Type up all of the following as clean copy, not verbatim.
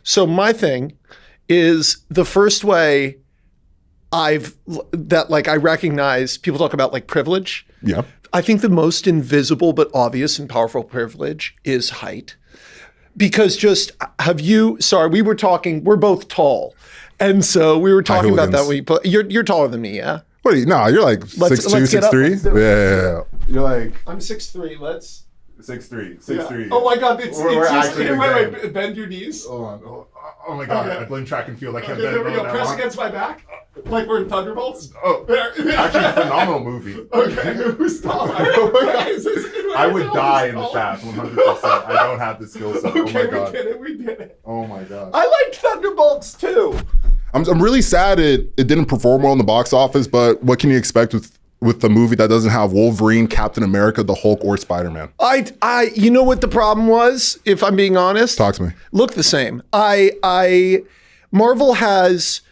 So my thing is the first way I recognize people talk about like privilege. Yeah. I think the most invisible but obvious and powerful privilege is height. Because we were talking, we're both tall. And so we were talking about that. You're taller than me, yeah? Wait, no, you're like 6'2", 6'3". Yeah. You're like... I'm 6'3", let's... 6'3", Yeah. 6'3". Oh my God, it's just... Wait, bend your knees. Hold on. Oh my God, I blame track and field. I can't bend. There we go, press against my back. Like we're in Thunderbolts. Oh, actually, phenomenal movie. Okay, who's taller? I would die in the shaft, 100%. I don't have the skill set. Okay, oh my God. we did it. Oh my God. I liked Thunderbolts too. I'm really sad it didn't perform well in the box office, but what can you expect with the movie that doesn't have Wolverine, Captain America, the Hulk, or Spider-Man? You know what the problem was, if I'm being honest? Talk to me. Look the same. Marvel has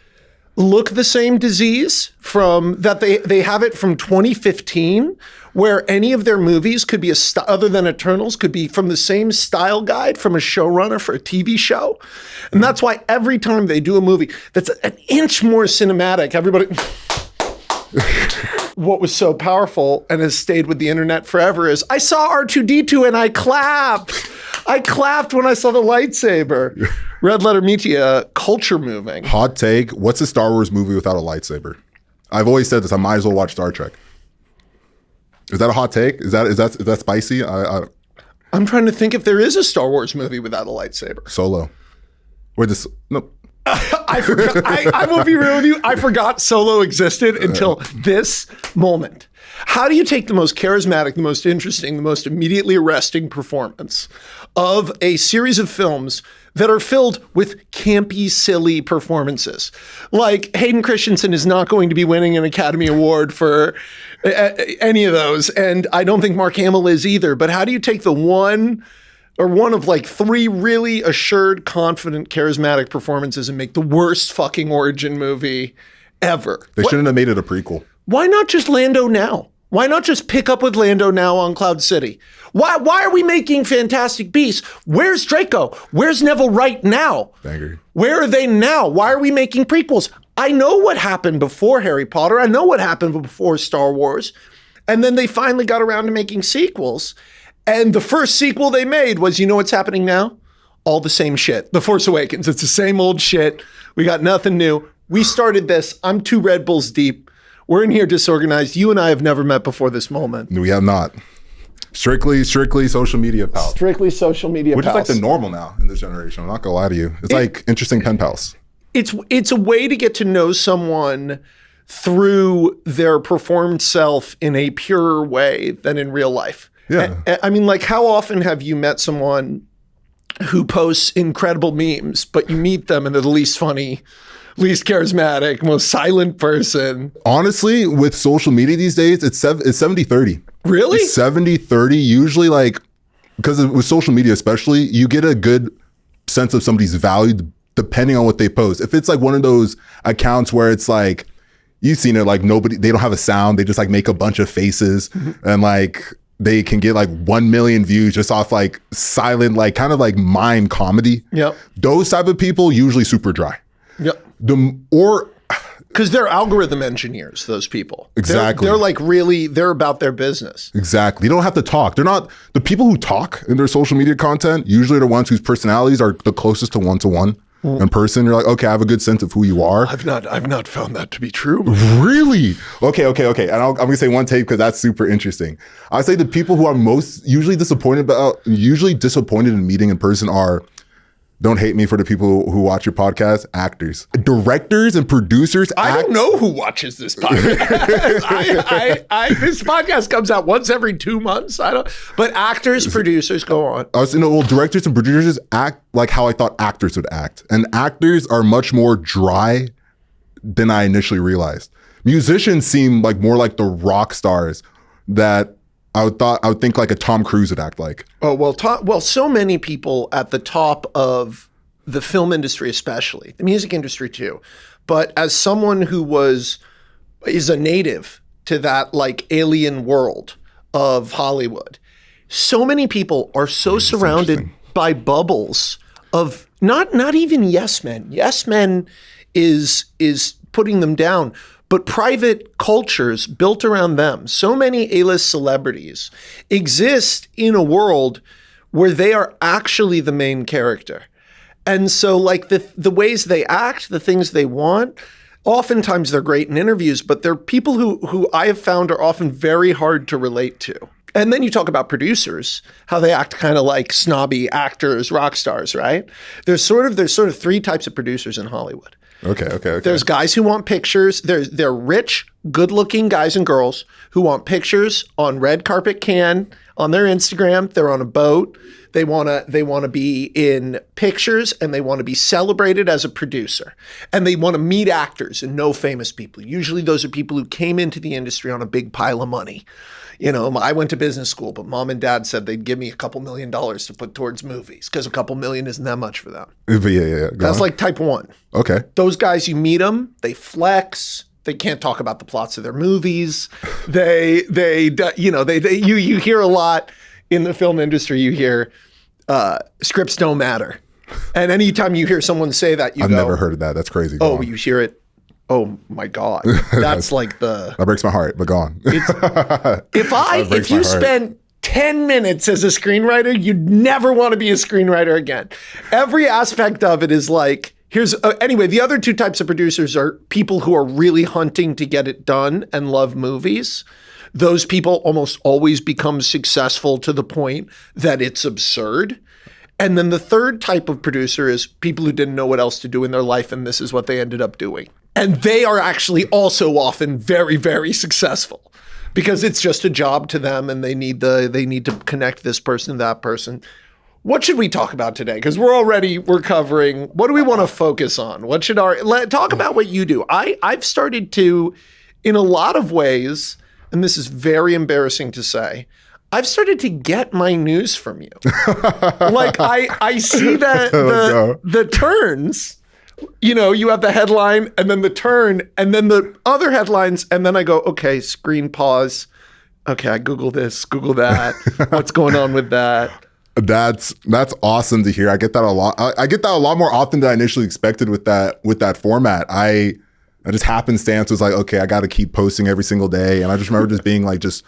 look the same disease from that they have it from 2015, where any of their movies could be other than Eternals could be from the same style guide from a showrunner for a TV show. And that's why every time they do a movie that's an inch more cinematic, everybody what was so powerful and has stayed with the internet forever is I saw R2-D2 and I clapped. I clapped when I saw the lightsaber. Red Letter Media, culture moving. Hot take. What's a Star Wars movie without a lightsaber? I've always said this. I might as well watch Star Trek. Is that a hot take? Is that spicy? I'm trying to think if there is a Star Wars movie without a lightsaber. Solo. No. I forgot. I will be real with you. I forgot Solo existed until this moment. How do you take the most charismatic, the most interesting, the most immediately arresting performance of a series of films that are filled with campy, silly performances? Like Hayden Christensen is not going to be winning an Academy Award for any of those. And I don't think Mark Hamill is either. But how do you take the one of like three really assured, confident, charismatic performances and make the worst fucking origin movie ever? They shouldn't have made it a prequel. Why not just Lando now? Why not just pick up with Lando now on Cloud City? Why are we making Fantastic Beasts? Where's Draco? Where's Neville right now? Banger. Where are they now? Why are we making prequels? I know what happened before Harry Potter. I know what happened before Star Wars. And then they finally got around to making sequels. And the first sequel they made was, you know what's happening now? All the same shit. The Force Awakens. It's the same old shit. We got nothing new. We started this. I'm 2 Red Bulls deep. We're in here disorganized. You and I have never met before this moment. We have not. Strictly social media pals. Strictly social media Which pals. is like the normal now in this generation. I'm not gonna lie to you. It's like interesting pen pals. It's a way to get to know someone through their performed self in a purer way than in real life. Yeah. I mean, like, how often have you met someone who posts incredible memes, but you meet them and they're the least funny, least charismatic, most silent person? Honestly, with social media these days, it's 70-30. Really? It's 70-30. Usually, like, because with social media especially, you get a good sense of somebody's value depending on what they post. If it's like one of those accounts where it's like, you've seen it, like they don't have a sound, they just like make a bunch of faces and like they can get like 1 million views just off like silent, like kind of like mime comedy. Yep. Those type of people usually super dry. Yep. Because they're algorithm engineers, those people. Exactly. They're like really, they're about their business. Exactly. You don't have to talk. They're not, the people who talk in their social media content usually are the ones whose personalities are the closest to one-to-one. In person, you're like, okay, I have a good sense of who you are. I've not found that to be true. Really? Okay. And I'm gonna say one take because that's super interesting. I say the people who are most usually disappointed in meeting in person are, don't hate me for the people who watch your podcast, actors, directors and producers. I don't know who watches this podcast. This podcast comes out once every 2 months. But actors, producers, go on. Directors and producers act like how I thought actors would act. And actors are much more dry than I initially realized. Musicians seem like more like the rock stars that I would think like a Tom Cruise would act like. Oh, well, so many people at the top of the film industry, especially the music industry too. But as someone who is a native to that like alien world of Hollywood, so many people are so surrounded by bubbles of Not even yes men. Yes men is putting them down, but private cultures built around them. So many A-list celebrities exist in a world where they are actually the main character. And so like the ways they act, the things they want, oftentimes they're great in interviews, but they're people who I have found are often very hard to relate to. And then you talk about producers, how they act kind of like snobby actors, rock stars, right? There's sort of three types of producers in Hollywood. Okay. There's guys who want pictures. They're rich, good-looking guys and girls who want pictures on red carpet on their Instagram. They're on a boat. They want to be in pictures, and they want to be celebrated as a producer. And they want to meet actors and know famous people. Usually those are people who came into the industry on a big pile of money. You know, I went to business school, but mom and dad said they'd give me $2 million to put towards movies because $2 million isn't that much for them. Yeah. That's like type 1. Okay. Those guys, you meet them, they flex. They can't talk about the plots of their movies. You hear a lot in the film industry. You hear scripts don't matter, and anytime you hear someone say that, I've never heard of that. That's crazy. Go on. You hear it. Oh my God, that's like that breaks my heart. But go on. If you spent 10 minutes as a screenwriter, you'd never want to be a screenwriter again. Every aspect of it is like, anyway, the other two types of producers are people who are really hunting to get it done and love movies. Those people almost always become successful to the point that it's absurd. And then the third type of producer is people who didn't know what else to do in their life, and this is what they ended up doing. And they are actually also often very, very successful because it's just a job to them, and they need to connect this person to that person. What should we talk about today? Because we're covering, what do we want to focus on? Talk about what you do. I've started to, in a lot of ways, and this is very embarrassing to say, I've started to get my news from you. Like I see that the turns, you know, you have the headline and then the turn and then the other headlines. And then I go, okay, screen pause. Okay, I Google this, Google that. What's going on with that? That's awesome to hear. I get that a lot. I get that a lot more often than I initially expected with that format. I just happenstance was like, okay, I got to keep posting every single day. And I just remember just being like, just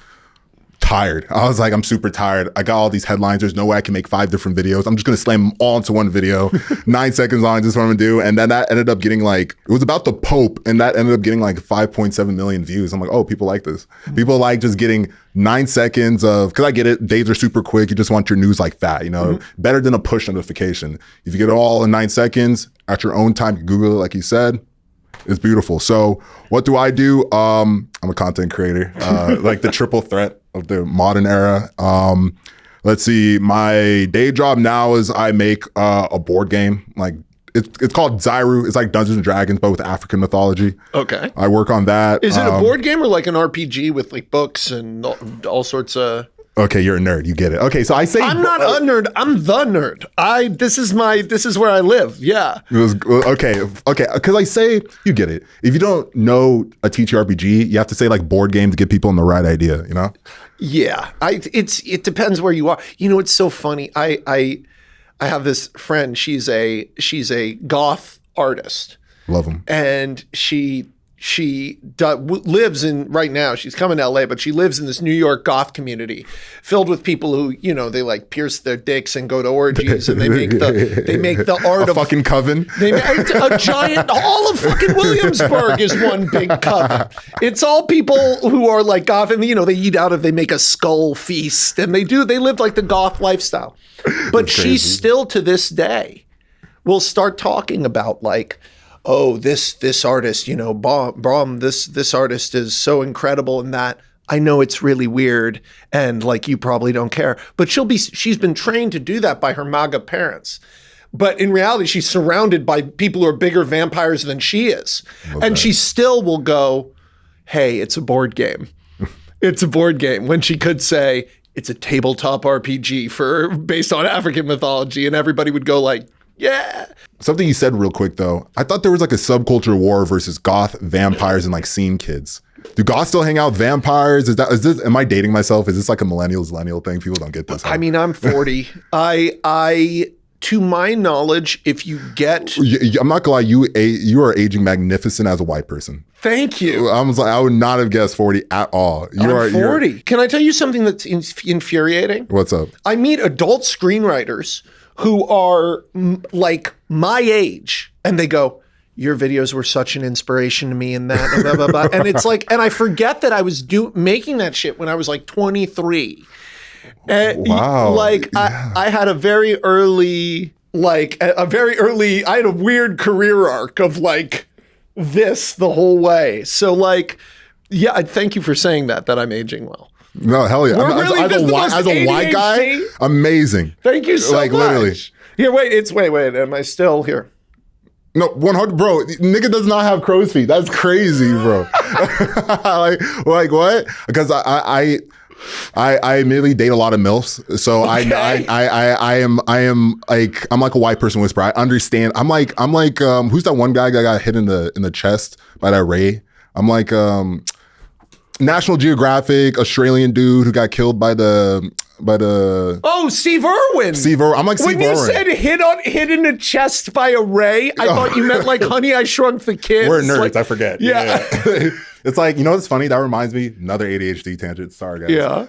tired. I was like, I'm super tired. I got all these headlines. There's no way I can make 5 different videos. I'm just going to slam them all into one video. 9 seconds long. This is what I'm going to do. And then that ended up getting like, it was about the Pope. And that ended up getting like 5.7 million views. I'm like, oh, people like this. People like just getting 9 seconds of, because I get it. Days are super quick. You just want your news like that, you know, better than a push notification. If you get it all in 9 seconds at your own time, you Google it, like you said. It's beautiful. So what do? I'm a content creator, like the triple threat of the modern era. Let's see. My day job now is I make a board game. Like it's called Zyru. It's like Dungeons and Dragons, but with African mythology. Okay. I work on that. Is it a board game or like an RPG with like books and all sorts of? Okay, you're a nerd. You get it. Okay, so I say I'm not a nerd. I'm the nerd. This is where I live. Yeah. It was okay. Because I say you get it. If you don't know a TTRPG, you have to say like board game to get people in the right idea. You know? Yeah. It depends where you are. You know, it's so funny. I have this friend. She's a goth artist. Love them. And she lives in, right now she's coming to LA, but she lives in this New York goth community filled with people who, you know, they like pierce their dicks and go to orgies and they make the art of fucking coven. They make a giant, all of fucking Williamsburg is one big coven. It's all people who are like goth and, you know, they eat out of, they make a skull feast and they live like the goth lifestyle. But she still to this day will start talking about like, oh, this artist, you know, Brom, this artist is so incredible in that I know it's really weird and like you probably don't care. But she's been trained to do that by her MAGA parents. But in reality, she's surrounded by people who are bigger vampires than she is. And she still will go, hey, it's a board game. It's a board game. When she could say it's a tabletop RPG based on African mythology, and everybody would go like, yeah. Something you said real quick though, I thought there was like a subculture war versus goth vampires and like scene kids. Do goths still hang out with vampires? Am I dating myself? Is this like a millennial thing? People don't get this. I mean, I'm 40. I to my knowledge, if you get... I'm not gonna lie, you are aging magnificent as a white person. Thank you. I was like, I would not have guessed 40 at all. I'm 40. Can I tell you something that's infuriating? What's up? I meet adult screenwriters who are like my age, and they go, your videos were such an inspiration to me and that, and blah, blah, blah. And it's like, and I forget that I was making that shit when I was like 23. Wow. Like I had a very early, I had a weird career arc of like this the whole way. So like, yeah, thank you for saying that I'm aging well. No, hell yeah. As a white guy, amazing. Thank you so much. Literally. Here, wait. Am I still here? No, 100, bro. Nigga does not have crow's feet. That's crazy, bro. like what? Because I admittedly date a lot of MILFs, so okay. I am like I'm like a white person whisperer. I understand. I'm like who's that one guy that got hit in the chest by that ray? I'm like National Geographic Australian dude who got killed by the Steve Irwin. I'm like Steve Irwin. When you said hit in the chest by a ray, I thought you meant like Honey, I Shrunk the Kids. We're nerds, like, I forget. Yeah. It's like, you know what's funny? That reminds me, another ADHD tangent. Sorry, guys. Yeah.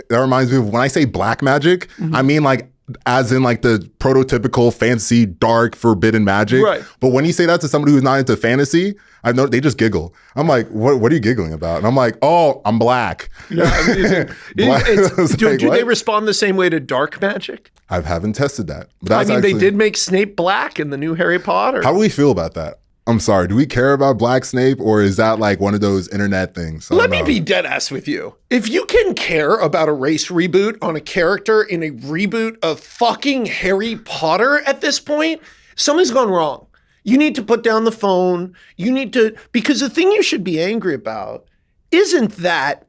That reminds me of when I say black magic, I mean like as in like the prototypical fancy, dark, forbidden magic. Right. But when you say that to somebody who's not into fantasy, I know they just giggle. I'm like, what are you giggling about? And I'm like, oh, I'm black. Yeah. Do they respond the same way to dark magic? I haven't tested that. They did make Snape black in the new Harry Potter. How do we feel about that? I'm sorry. Do we care about Black Snape, or is that like one of those internet things? Let me be dead ass with you. If you can care about a race reboot on a character in a reboot of fucking Harry Potter at this point, something's gone wrong. You need to put down the phone. Because the thing you should be angry about isn't that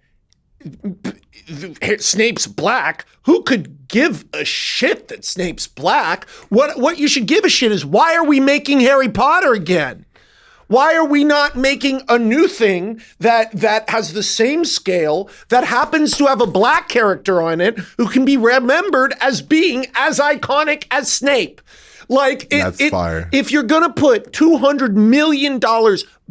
Snape's black. Who could give a shit that Snape's black? What you should give a shit is, why are we making Harry Potter again? Why are we not making a new thing that has the same scale, that happens to have a black character on it, who can be remembered as being as iconic as Snape? Like, that's fire. If you're gonna put $200 million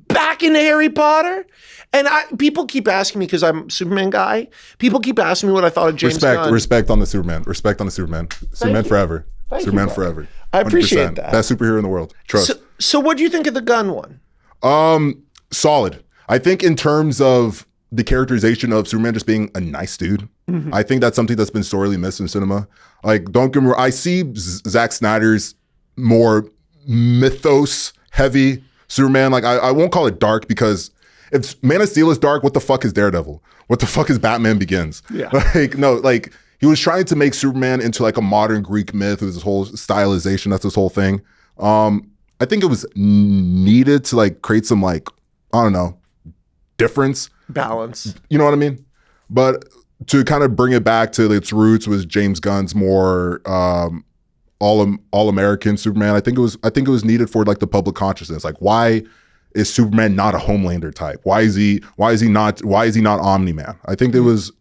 back into Harry Potter, and people keep asking me, because I'm a Superman guy, people keep asking me what I thought of James Gunn. Respect on the Superman. Respect on the Superman. Superman forever. Superman forever. I appreciate that. Best superhero in the world. Trust. So what do you think of the Gunn one? Solid. I think in terms of the characterization of Superman just being a nice dude, I think that's something that's been sorely missed in cinema. Like, don't get me wrong, I see Zack Snyder's more mythos heavy Superman. Like, I won't call it dark, because if Man of Steel is dark, what the fuck is Daredevil? What the fuck is Batman Begins? Yeah. Like he was trying to make Superman into like a modern Greek myth. It was this whole stylization. That's this whole thing. I think it was needed to like create some like, I don't know, difference. Balance. You know what I mean? But to kind of bring it back to its roots was James Gunn's more all-American Superman. I think it was needed for like the public consciousness. Like, why is Superman not a Homelander type? Why is he not Omni-Man? I think there was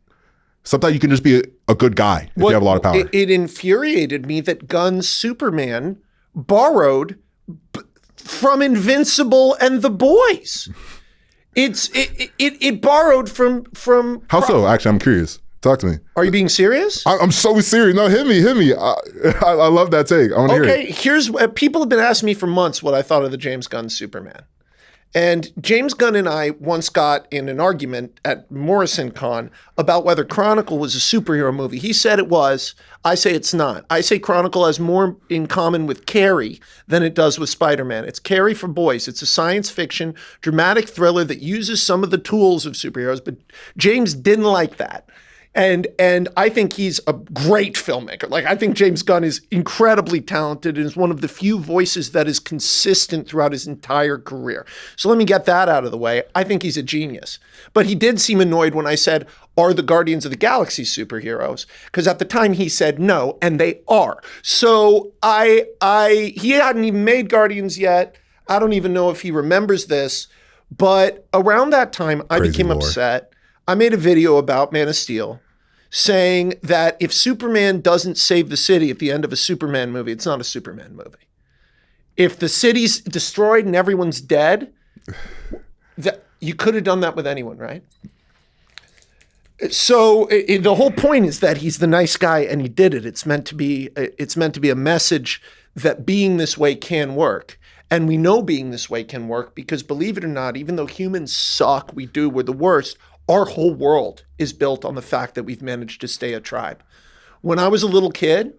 sometimes you can just be a good guy if you have a lot of power. It infuriated me that Gunn's Superman borrowed from Invincible and The Boys. It borrowed from. How so? Actually, I'm curious. Talk to me. Are you being serious? I'm so serious. No, hit me. I love that take. I want to hear it. Okay, here's people have been asking me for months what I thought of the James Gunn Superman. And James Gunn and I once got in an argument at Morrison Con about whether Chronicle was a superhero movie. He said it was. I say it's not. I say Chronicle has more in common with Carrie than it does with Spider-Man. It's Carrie for boys. It's a science fiction, dramatic thriller that uses some of the tools of superheroes, but James didn't like that. And I think he's a great filmmaker. Like, I think James Gunn is incredibly talented and is one of the few voices that is consistent throughout his entire career. So let me get that out of the way. I think he's a genius. But he did seem annoyed when I said, are the Guardians of the Galaxy superheroes? Because at the time he said no, and they are. So he hadn't even made Guardians yet. I don't even know if he remembers this. But around that time, I became upset. I made a video about Man of Steel, saying that if Superman doesn't save the city at the end of a Superman movie, it's not a Superman movie. If the city's destroyed and everyone's dead, you could have done that with anyone, right? So the whole point is that he's the nice guy and he did it. It's meant to be a message that being this way can work. And we know being this way can work because, believe it or not, even though humans suck, we're the worst, our whole world is built on the fact that we've managed to stay a tribe. When I was a little kid,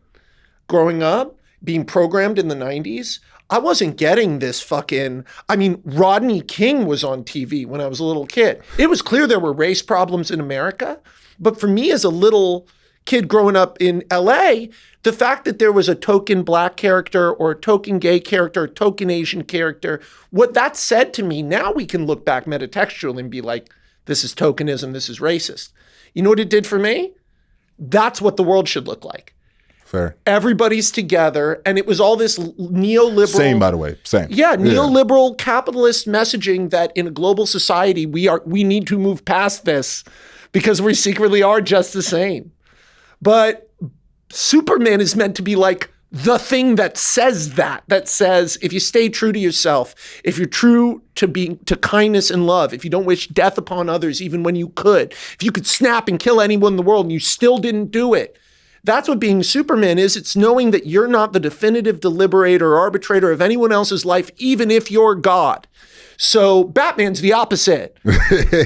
growing up, being programmed in the 90s, I wasn't getting this Rodney King was on TV when I was a little kid. It was clear there were race problems in America. But for me as a little kid growing up in LA, the fact that there was a token black character or a token gay character, a token Asian character, what that said to me, now we can look back metatextually and be like, this is tokenism, this is racist. You know what it did for me? That's what the world should look like. Fair. Everybody's together, and it was all this neoliberal. Same, by the way. Same. Yeah, neoliberal capitalist messaging that in a global society we need to move past this because we secretly are just the same. But Superman is meant to be like the thing that says that says if you stay true to yourself, if you're true to kindness and love, if you don't wish death upon others even when you could, if you could snap and kill anyone in the world and you still didn't do it. That's what being Superman is. It's knowing that you're not the definitive deliberator or arbitrator of anyone else's life, even if you're God. So Batman's the opposite,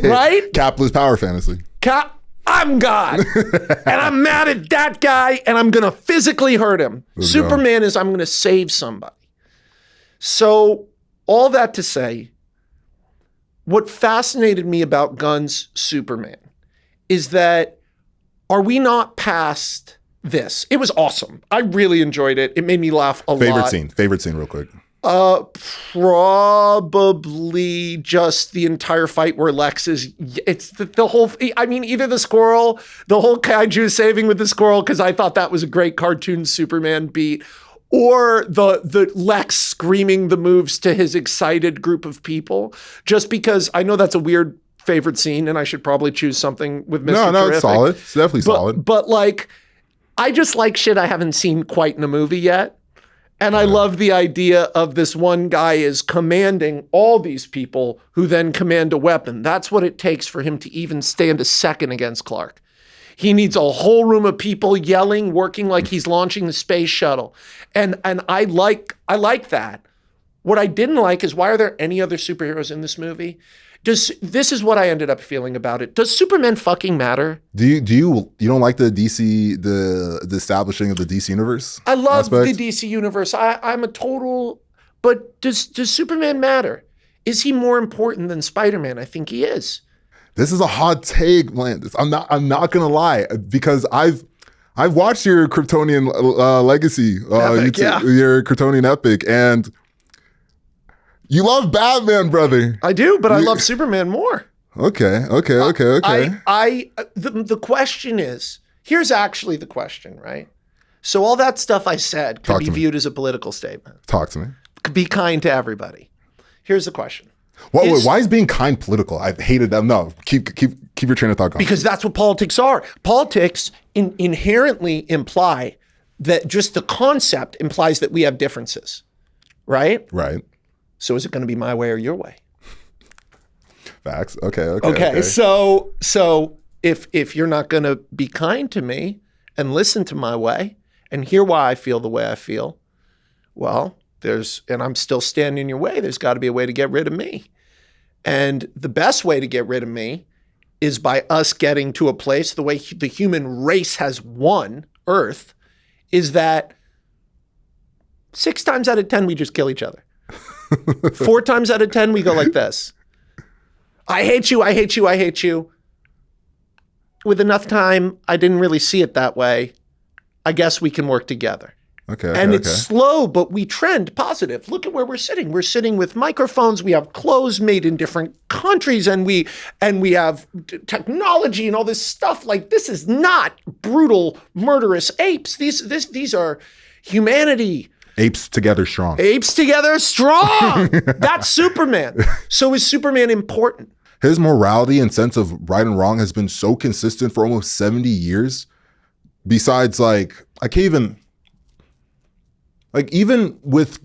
right? Capitalist power fantasy. I'm God, and I'm mad at that guy, and I'm going to physically hurt him. Superman is I'm going to save somebody. So all that to say, what fascinated me about Gunn's Superman is that are we not past this? It was awesome. I really enjoyed it. It made me laugh a lot. Favorite scene real quick. Probably just the entire fight where Lex is, it's the whole, either the squirrel, the whole kaiju saving with the squirrel, because I thought that was a great cartoon Superman beat, or the Lex screaming the moves to his excited group of people, just because I know that's a weird favorite scene and I should probably choose something with Mr. No, Terrific. it's solid. It's definitely solid. But I just like shit I haven't seen quite in a movie yet. And I love the idea of this one guy is commanding all these people who then command a weapon. That's what it takes for him to even stand a second against Clark. He needs a whole room of people yelling, working like he's launching the space shuttle. And I like that. What I didn't like is, why are there any other superheroes in this movie? This is what I ended up feeling about it. Does Superman fucking matter? Do you don't like the DC, the establishing of the DC universe? I love aspect? the DC universe. I'm a total, but does Superman matter? Is he more important than Spider-Man? I think he is. This is a hot take, Landis. I'm not gonna lie, because I've watched your Kryptonian Legacy, Epic, your Kryptonian Epic, and you love Batman, brother. I do, but I love Superman more. Okay. The question is, here's actually the question, right? So all that stuff I said could be viewed as a political statement. Talk to me. Be kind to everybody. Here's the question. Why is being kind political? I've hated that. No, keep your train of thought going. Because that's what politics are. Politics inherently imply that just the concept implies that we have differences, right? Right. So is it going to be my way or your way? Facts. Okay. So if you're not going to be kind to me and listen to my way and hear why I feel the way I feel, well, and I'm still standing in your way, there's got to be a way to get rid of me. And the best way to get rid of me is by us getting to a place, the way the human race has won Earth, is that 6 times out of 10, we just kill each other. 4 times out of 10, we go like this. I hate you, I hate you, I hate you. With enough time, I didn't really see it that way. I guess we can work together. Okay. It's slow, but we trend positive. Look at where we're sitting. We're sitting with microphones. We have clothes made in different countries, and we have technology and all this stuff. Like, this is not brutal, murderous apes. These are humanity. Apes together strong. Apes together strong. That's Superman. So is Superman important? his morality and sense of right and wrong has been so consistent for almost 70 years. Besides, like, I can't even, like, even with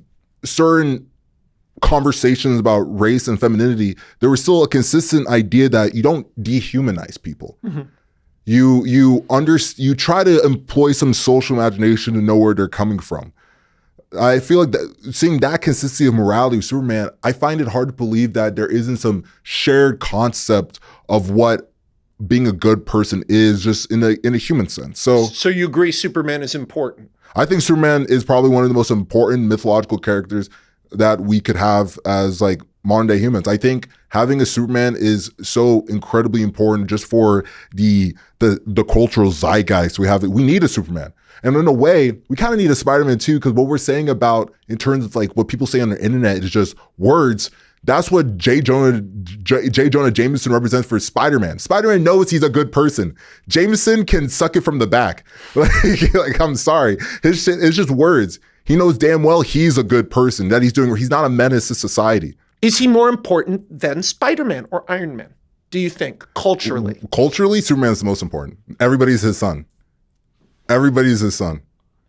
certain conversations about race and femininity, there was still a consistent idea that you don't dehumanize people. Mm-hmm. You try to employ some social imagination to know where they're coming from. I feel like seeing that consistency of morality with Superman, I find it hard to believe that there isn't some shared concept of what being a good person is, just in a human sense. So you agree Superman is important? I think Superman is probably one of the most important mythological characters that we could have as like modern day humans. I think having a Superman is so incredibly important just for the cultural zeitgeist we have. We need a Superman. And in a way, we kind of need a Spider-Man too, because what we're saying about, in terms of like what people say on the internet is just words. That's what J. Jonah Jameson represents for Spider-Man. Spider-Man knows he's a good person. Jameson can suck it from the back. Like, I'm sorry. His shit is just words. He knows damn well he's a good person, that he's not a menace to society. Is he more important than Spider-Man or Iron Man, do you think, culturally? Culturally, Superman's the most important. Everybody's his son. Everybody's his son.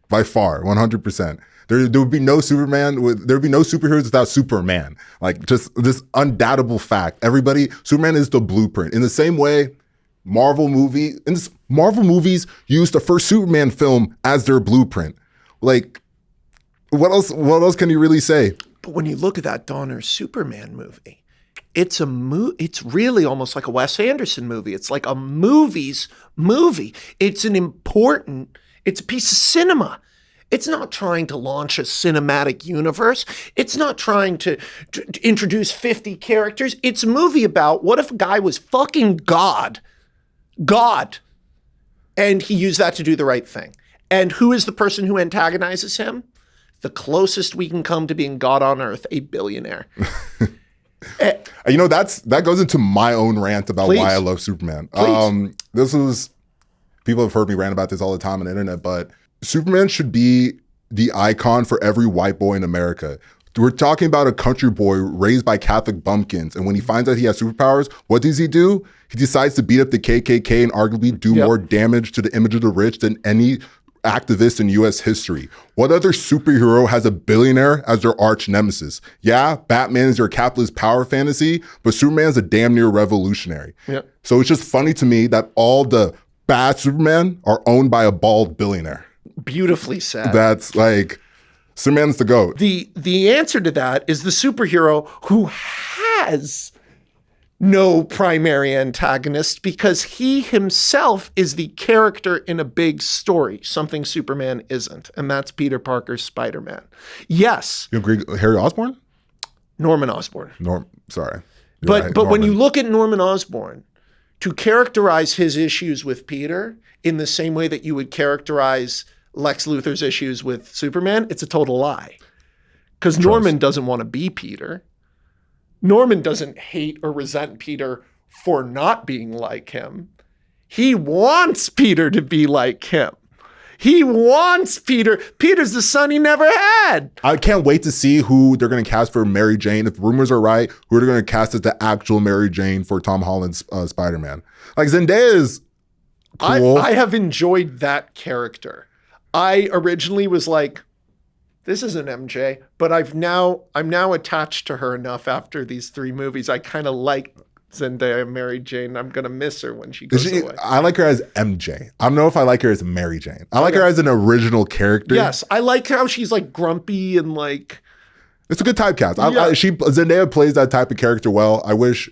By far, 100%. There would be no Superman, there would be no superheroes without Superman. Like, just this undoubtable fact. Superman is the blueprint. In the same way, Marvel movies used the first Superman film as their blueprint. Like, what else can you really say? But when you look at that Donner Superman movie, it's really almost like a Wes Anderson movie. It's like a movie's movie. It's a piece of cinema. It's not trying to launch a cinematic universe. It's not trying to introduce 50 characters. It's a movie about what if a guy was fucking God, and he used that to do the right thing. And who is the person who antagonizes him? The closest we can come to being God on Earth, a billionaire. That goes into my own rant about why I love Superman. People have heard me rant about this all the time on the internet, but Superman should be the icon for every white boy in America. We're talking about a country boy raised by Catholic bumpkins, and when he finds out he has superpowers, what does he do? He decides to beat up the KKK and arguably do more damage to the image of the rich than any activist in U.S. history. What other superhero has a billionaire as their arch nemesis? Yeah, Batman is your capitalist power fantasy, but Superman's a damn near revolutionary. Yep. So it's just funny to me that all the bad Superman are owned by a bald billionaire. Beautifully said. That's like, Superman's the GOAT. The answer to that is the superhero who has no primary antagonist because he himself is the character in a big story, something Superman isn't, and that's Peter Parker's Spider-Man. Yes. You agree, Harry Osborn? Norman Osborn. Sorry. But when you look at Norman Osborn, to characterize his issues with Peter in the same way that you would characterize Lex Luthor's issues with Superman, it's a total lie. Because Norman doesn't want to be Peter. Norman doesn't hate or resent Peter for not being like him. He wants Peter to be like him. He wants Peter. Peter's the son he never had. I can't wait to see who they're going to cast for Mary Jane. If rumors are right, who they're going to cast as the actual Mary Jane for Tom Holland's Spider-Man. Like, Zendaya is cool. I have enjoyed that character. I originally was like, this isn't MJ, but I'm now attached to her enough after these 3 movies. I kind of like Zendaya, Mary Jane. I'm gonna miss her when she goes away. I like her as MJ. I don't know if I like her as Mary Jane. I like her as an original character. Yes, I like how she's like grumpy and like. It's a good typecast. Zendaya plays that type of character well. I wish,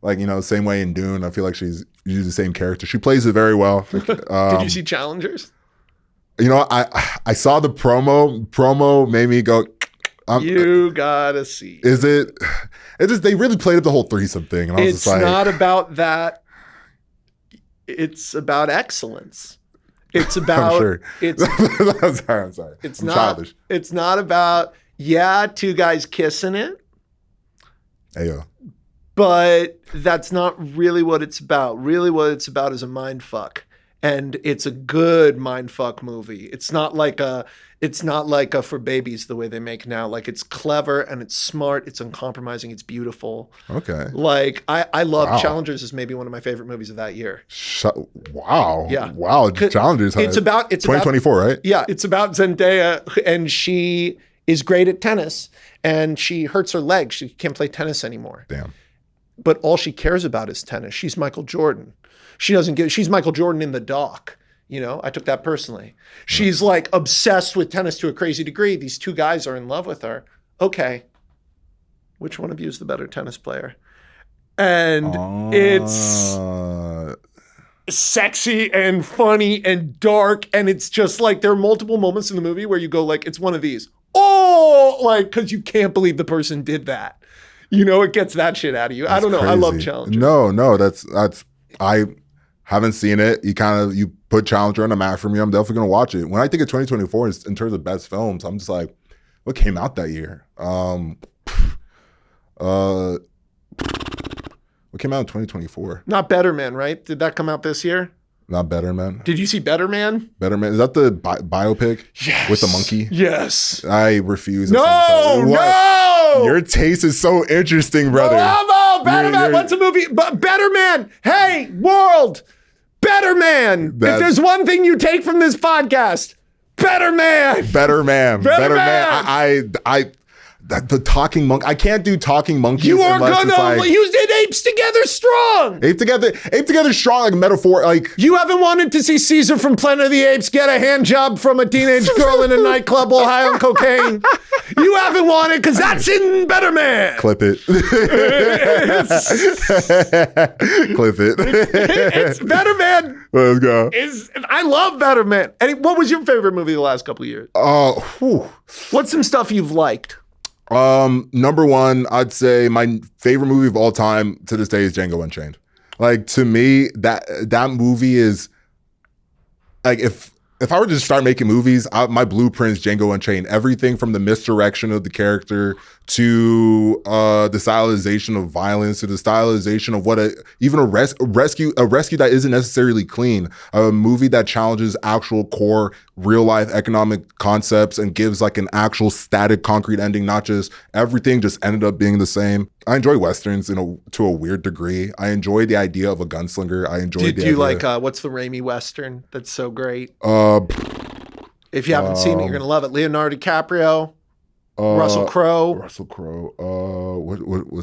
like, same way in Dune. I feel like she's used the same character. She plays it very well. Did you see Challengers? I saw the promo. Promo made me go. You gotta see. Is it? It's just they really played up the whole threesome thing, and I was just like, it's not about that. It's about excellence. It's about. I'm sure. I'm sorry. It's I'm not childish. It's not about 2 guys kissing it. Ayo. But that's not really what it's about. Really, what it's about is a mind fuck. And it's a good mindfuck movie. It's not like a For Babies the way they make now. Like, it's clever and it's smart. It's uncompromising. It's beautiful. Okay. Like, I love Wow. Challengers is maybe one of my favorite movies of that year. Wow. Yeah. Wow. Challengers. Huh? It's about 2024, right? Yeah, it's about Zendaya, and she is great at tennis, and she hurts her leg. She can't play tennis anymore. Damn. But all she cares about is tennis. She's Michael Jordan. She's Michael Jordan in the doc. You know, I took that personally. She's like obsessed with tennis to a crazy degree. These two guys are in love with her. Okay. Which one of you is the better tennis player? And it's sexy and funny and dark. And it's just like, there are multiple moments in the movie where you go like, it's one of these. Oh, like, because you can't believe the person did that. You know, it gets that shit out of you. I don't know. Crazy. I love Challenger. No, that's I haven't seen it. You put Challenger on a map for me. I'm definitely gonna watch it. When I think of 2024 in terms of best films, I'm just like, what came out that year? What came out in 2024? Not Better Man, right? Did that come out this year? Not Better Man. Did you see Better Man? Better Man. Is that the biopic? Yes. With the monkey? Yes. I refuse. No. Your taste is so interesting, brother. Bravo, Better Man. What's a movie? But Better Man. Hey, world. Better Man. If there's one thing you take from this podcast, Better Man. Better Man. Better Man. The talking monkey. I can't do talking monkeys. You are gonna use apes together strong. Ape together strong, like a metaphor. Like, you haven't wanted to see Caesar from Planet of the Apes get a hand job from a teenage girl in a nightclub while high on cocaine. You haven't wanted, because that's in Better Man. Clip it. Clip it. It's Better Man. Let's go. I love Better Man. And what was your favorite movie the last couple of years? What's some stuff you've liked? Number one, I'd say my favorite movie of all time to this day is Django Unchained. Like, to me, that movie is like, if I were to just start making movies, my blueprint is Django Unchained. Everything from the misdirection of the character to the stylization of violence to the stylization of what even a rescue that isn't necessarily clean. A movie that challenges actual core real life economic concepts and gives like an actual static concrete ending, not just everything just ended up being the same. I enjoy Westerns to a weird degree. I enjoy the idea of a gunslinger. I enjoy do you like what's the Raimi Western that's so great? If you haven't seen it, you're gonna love it. Leonardo DiCaprio, Russell Crowe. What's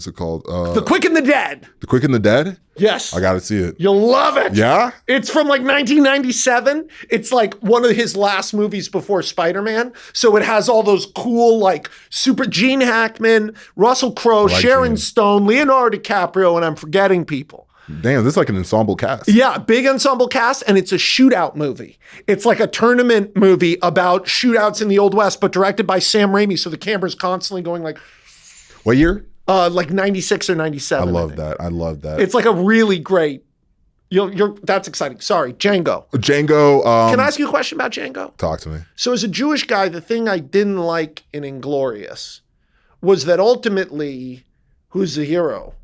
it called? The Quick and the Dead. The Quick and the Dead? Yes. I gotta see it. You'll love it. Yeah? It's from like 1997. It's like one of his last movies before Spider-Man. So it has all those cool, like, super Gene Hackman, Russell Crowe, Sharon Stone, Leonardo DiCaprio, and I'm forgetting people. Damn, this is like an ensemble cast. Yeah, big ensemble cast, and it's a shootout movie. It's like a tournament movie about shootouts in the Old West, but directed by Sam Raimi, so the camera's constantly going like... What year? Like 96 or 97. I love that. It's like a really great... That's exciting. Sorry, Django. Can I ask you a question about Django? Talk to me. So as a Jewish guy, the thing I didn't like in Inglourious was that ultimately, who's the hero?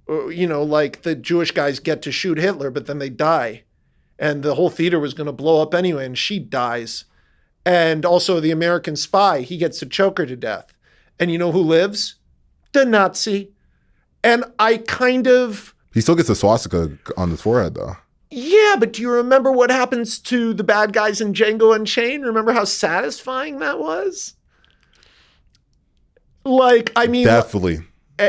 You know, like the Jewish guys get to shoot Hitler, but then they die. And the whole theater was going to blow up anyway, and she dies. And also the American spy, he gets to choke her to death. And you know who lives? The Nazi. And I kind of... He still gets a swastika on his forehead, though. Yeah, but do you remember what happens to the bad guys in Django Unchained? Remember how satisfying that was? Like, I mean... Definitely.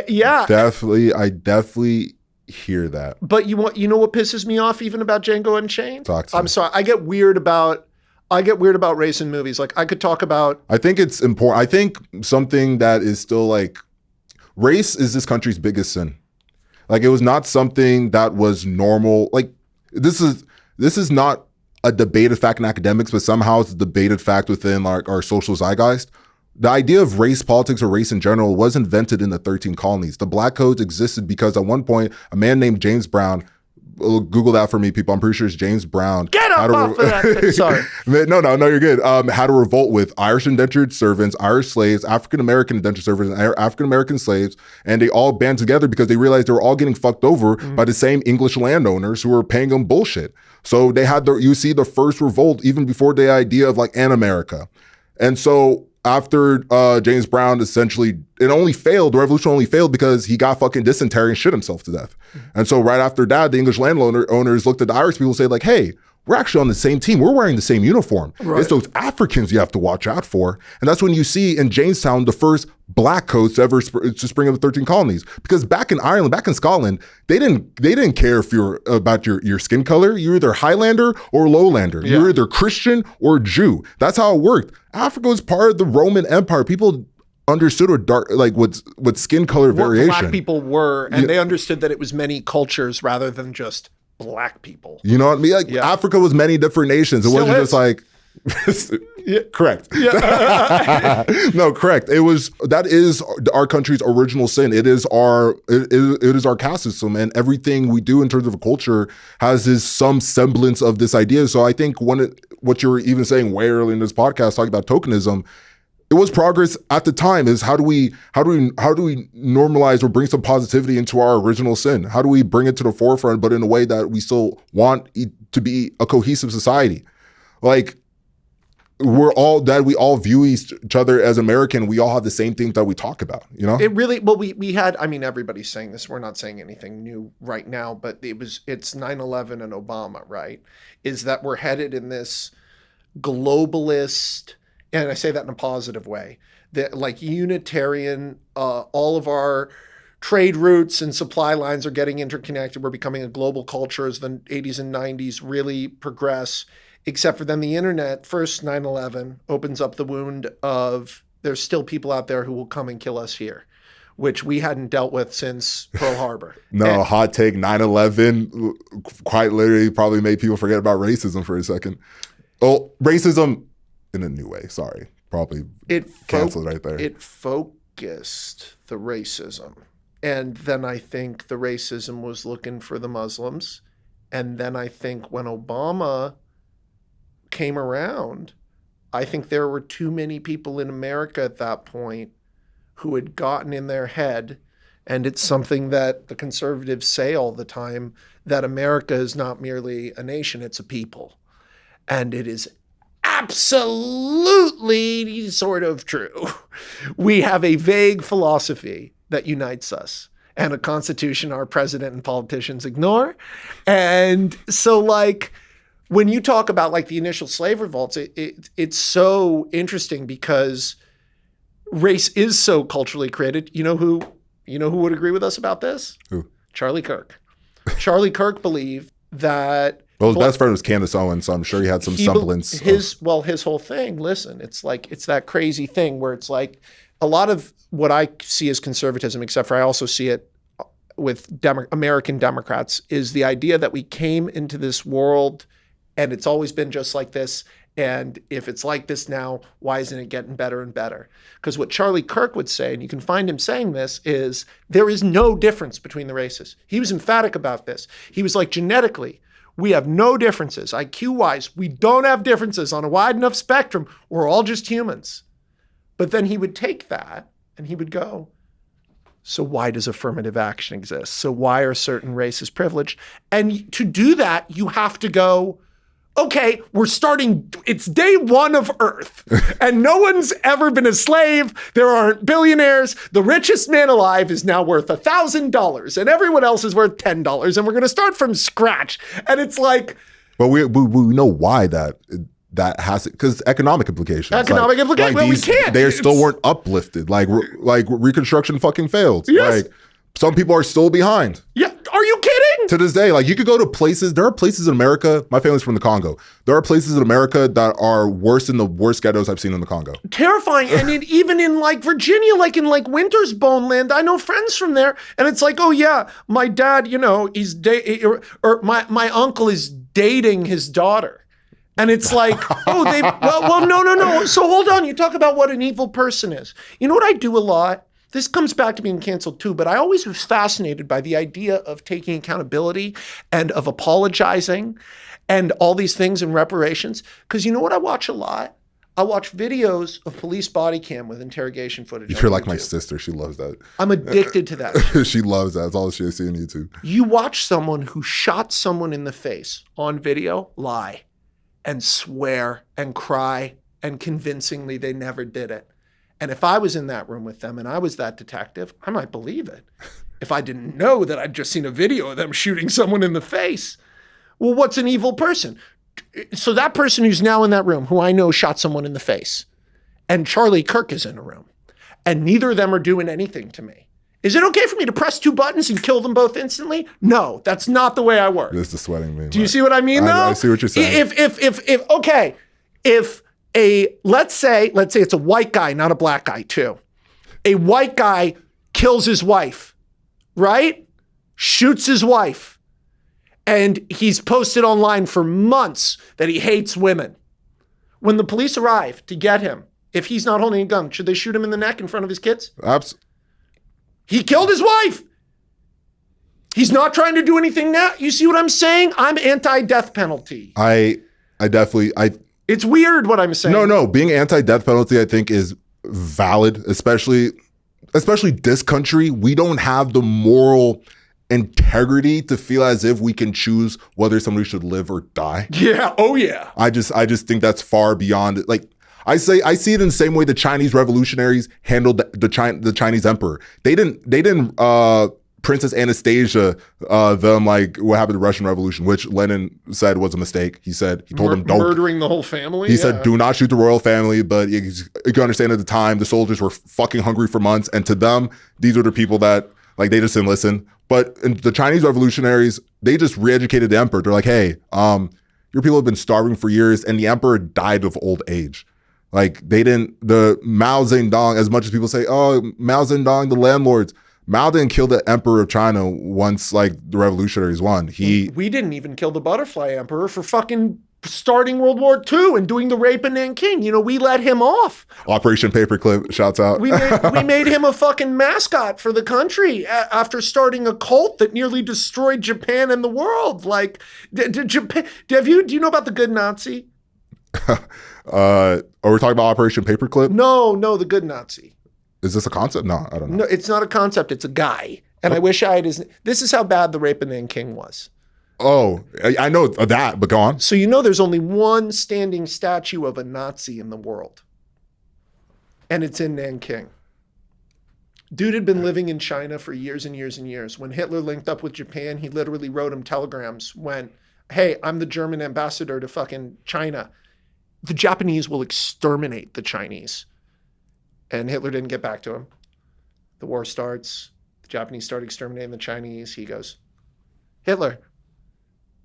Yeah. Definitely. I definitely hear that. But you know what pisses me off even about Django Unchained? Talk to me. I'm sorry. I get weird about race in movies. Like, I could talk about... I think it's important. I think something that is still like... Race is this country's biggest sin. Like, it was not something that was normal. Like, this is not a debated fact in academics, but somehow it's a debated fact within like our social zeitgeist. The idea of race politics or race in general was invented in the 13 colonies. The black codes existed because at one point, a man named James Brown, Google that for me, people. I'm pretty sure it's James Brown. Get up off of that. Sorry. No, you're good. Had a revolt with Irish indentured servants, Irish slaves, African-American indentured servants, and African-American slaves. And they all band together because they realized they were all getting fucked over by the same English landowners who were paying them bullshit. So they had you see the first revolt even before the idea of like an America. And so after James Brown essentially, the revolution only failed because he got fucking dysentery and shit himself to death. And so right after that, the English owners looked at the Irish people and said like, hey, we're actually on the same team. We're wearing the same uniform. Right. It's those Africans you have to watch out for. And that's when you see in Jamestown the first black coats to ever to spring up the 13 colonies. Because back in Ireland, back in Scotland, they didn't care if you're about your skin color. You're either Highlander or Lowlander. Yeah. You're either Christian or Jew. That's how it worked. Africa was part of the Roman Empire. People understood what skin color variation. Black people were, and they understood that it was many cultures rather than just black people. You know what I mean? Like Africa was many different nations. It wasn't just like correct. Yeah. No, correct. That is our country's original sin. It is our caste system, and everything we do in terms of a culture has some semblance of this idea. So I think what you were even saying way early in this podcast talking about tokenism, it was progress at the time. Is how do we normalize or bring some positivity into our original sin? How do we bring it to the forefront, but in a way that we still want it to be a cohesive society? Like we all view each other as American. We all have the same things that we talk about. You know, it really. Well, we had. I mean, everybody's saying this. We're not saying anything new right now, but it's 9/11 and Obama. Right? Is that we're headed in this globalist. And I say that in a positive way, that like Unitarian, all of our trade routes and supply lines are getting interconnected. We're becoming a global culture as the 80s and 90s really progress, except for then the internet, first 9/11 opens up the wound of there's still people out there who will come and kill us here, which we hadn't dealt with since Pearl Harbor. Hot take, 9/11 quite literally probably made people forget about racism for a second. Oh, racism in a new way, sorry. Probably canceled right there. It focused the racism. And then I think the racism was looking for the Muslims. And then I think when Obama came around, I think there were too many people in America at that point who had gotten in their head, and it's something that the conservatives say all the time, that America is not merely a nation, it's a people. And it is absolutely sort of true. We have a vague philosophy that unites us and a constitution our president and politicians ignore. And so like when you talk about like the initial slave revolts, it's so interesting because race is so culturally created. You know who would agree with us about this? Who? Charlie Kirk. Charlie Kirk believed that his best friend was Candace Owens, so I'm sure he had some semblance. His whole thing, listen, it's like, it's that crazy thing where it's like a lot of what I see as conservatism, except for I also see it with American Democrats, is the idea that we came into this world and it's always been just like this. And if it's like this now, why isn't it getting better and better? Because what Charlie Kirk would say, and you can find him saying this, is there is no difference between the races. He was emphatic about this. He was like, genetically, we have no differences. IQ-wise, we don't have differences on a wide enough spectrum. We're all just humans. But then he would take that and he would go, so why does affirmative action exist? So why are certain races privileged? And to do that, you have to go, okay, it's day one of Earth, and no one's ever been a slave. There aren't billionaires. The richest man alive is now worth $1,000, and everyone else is worth $10, and we're going to start from scratch. And it's like... But we know why that has it, because economic implications. Well, we can't. They still weren't uplifted. Like Reconstruction fucking failed. Yes. Like some people are still behind. Yeah. Are you kidding? To this day, like you could go to places. There are places in America. My family's from the Congo. There are places in America that are worse than the worst ghettos I've seen in the Congo. Terrifying. And even in like Virginia, like in like Winter's Bone Land, I know friends from there, and it's like, oh yeah, my dad, he's my uncle is dating his daughter. And it's like, no. So hold on. You talk about what an evil person is. You know what I do a lot? This comes back to being canceled too, but I always was fascinated by the idea of taking accountability and of apologizing and all these things and reparations. Because you know what I watch a lot? I watch videos of police body cam with interrogation footage. You're like my sister. She loves that. I'm addicted to that. She loves that. That's all she sees on YouTube. You watch someone who shot someone in the face on video lie and swear and cry and convincingly they never did it. And if I was in that room with them and I was that detective, I might believe it. If I didn't know that I'd just seen a video of them shooting someone in the face. Well, what's an evil person? So that person who's now in that room, who I know shot someone in the face, and Charlie Kirk is in a room, and neither of them are doing anything to me. Is it okay for me to press 2 buttons and kill them both instantly? No, that's not the way I work. This is the sweating me. Do you see what I mean, though? I see what you're saying. Let's say it's a white guy, not a black guy, too. A white guy kills his wife, right? Shoots his wife. And he's posted online for months that he hates women. When the police arrive to get him, if he's not holding a gun, should they shoot him in the neck in front of his kids? He killed his wife. He's not trying to do anything now. You see what I'm saying? I'm anti-death penalty. I definitely. It's weird what I'm saying. No. Being anti-death penalty, I think, is valid, especially this country. We don't have the moral integrity to feel as if we can choose whether somebody should live or die. Yeah. Oh yeah. I just think that's far beyond it. Like I see it in the same way the Chinese revolutionaries handled the Chinese emperor. They didn't Princess Anastasia them like what happened to the Russian Revolution, which Lenin said was a mistake. He told them don't murdering the whole family. He said do not shoot the royal family, but you can understand at the time the soldiers were fucking hungry for months, and to them these were the people that like they just didn't listen. But in the Chinese revolutionaries, they just re-educated the emperor. They're like, hey, your people have been starving for years, and the emperor died of old age. Like the Mao Zedong, as much as people say, oh, Mao Zedong, the landlords, Mao didn't kill the emperor of China once like the revolutionaries won. We didn't even kill the butterfly emperor for fucking starting World War II and doing the rape in Nanking. You know, we let him off. Operation Paperclip, shouts out. We made him a fucking mascot for the country after starting a cult that nearly destroyed Japan and the world. Like, Japan, do you know about the good Nazi? Are we talking about Operation Paperclip? No, the good Nazi. Is this a concept? No, I don't know. No, it's not a concept. It's a guy. And I wish I had this is how bad the rape in Nanking was. Oh, I know that, but go on. So you know there's only one standing statue of a Nazi in the world. And it's in Nanking. Dude had been living in China for years and years and years. When Hitler linked up with Japan, he literally wrote him telegrams, went, hey, I'm the German ambassador to fucking China. The Japanese will exterminate the Chinese. And Hitler didn't get back to him. The war starts. The Japanese start exterminating the Chinese. He goes, Hitler,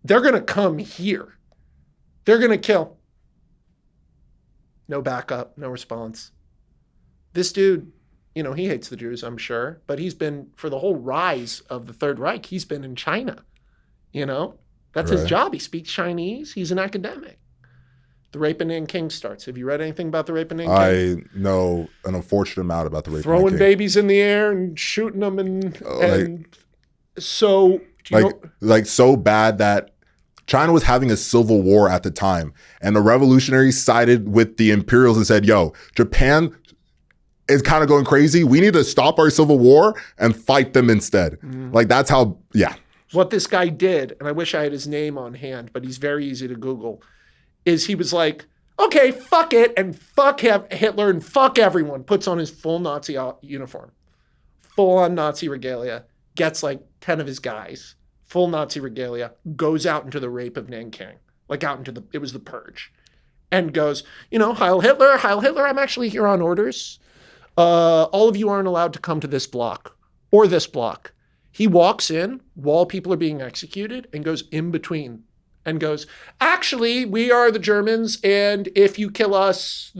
they're going to come here. They're going to kill. No backup, no response. This dude, you know, he hates the Jews, I'm sure, but he's been, for the whole rise of the Third Reich, he's been in China. You know, that's his job. He speaks Chinese. He's an academic. The rape in Nanking starts. Have you read anything about the rape in Nanking? I know an unfortunate amount about the rape in Nanking. Throwing babies in the air and shooting them and so... Like so bad that China was having a civil war at the time, and the revolutionaries sided with the imperials and said, yo, Japan is kind of going crazy. We need to stop our civil war and fight them instead. Like that's how, yeah. What this guy did, and I wish I had his name on hand, but he's very easy to Google, is he was like, okay, fuck it, and fuck Hitler and fuck everyone, puts on his full Nazi uniform, full on Nazi regalia, gets like 10 of his guys, full Nazi regalia, goes out into the rape of Nanking, like out into it was the purge, and goes, you know, Heil Hitler, I'm actually here on orders. All of you aren't allowed to come to this block or this block. He walks in while people are being executed and goes in between and goes, actually, we are the Germans, and if you kill us,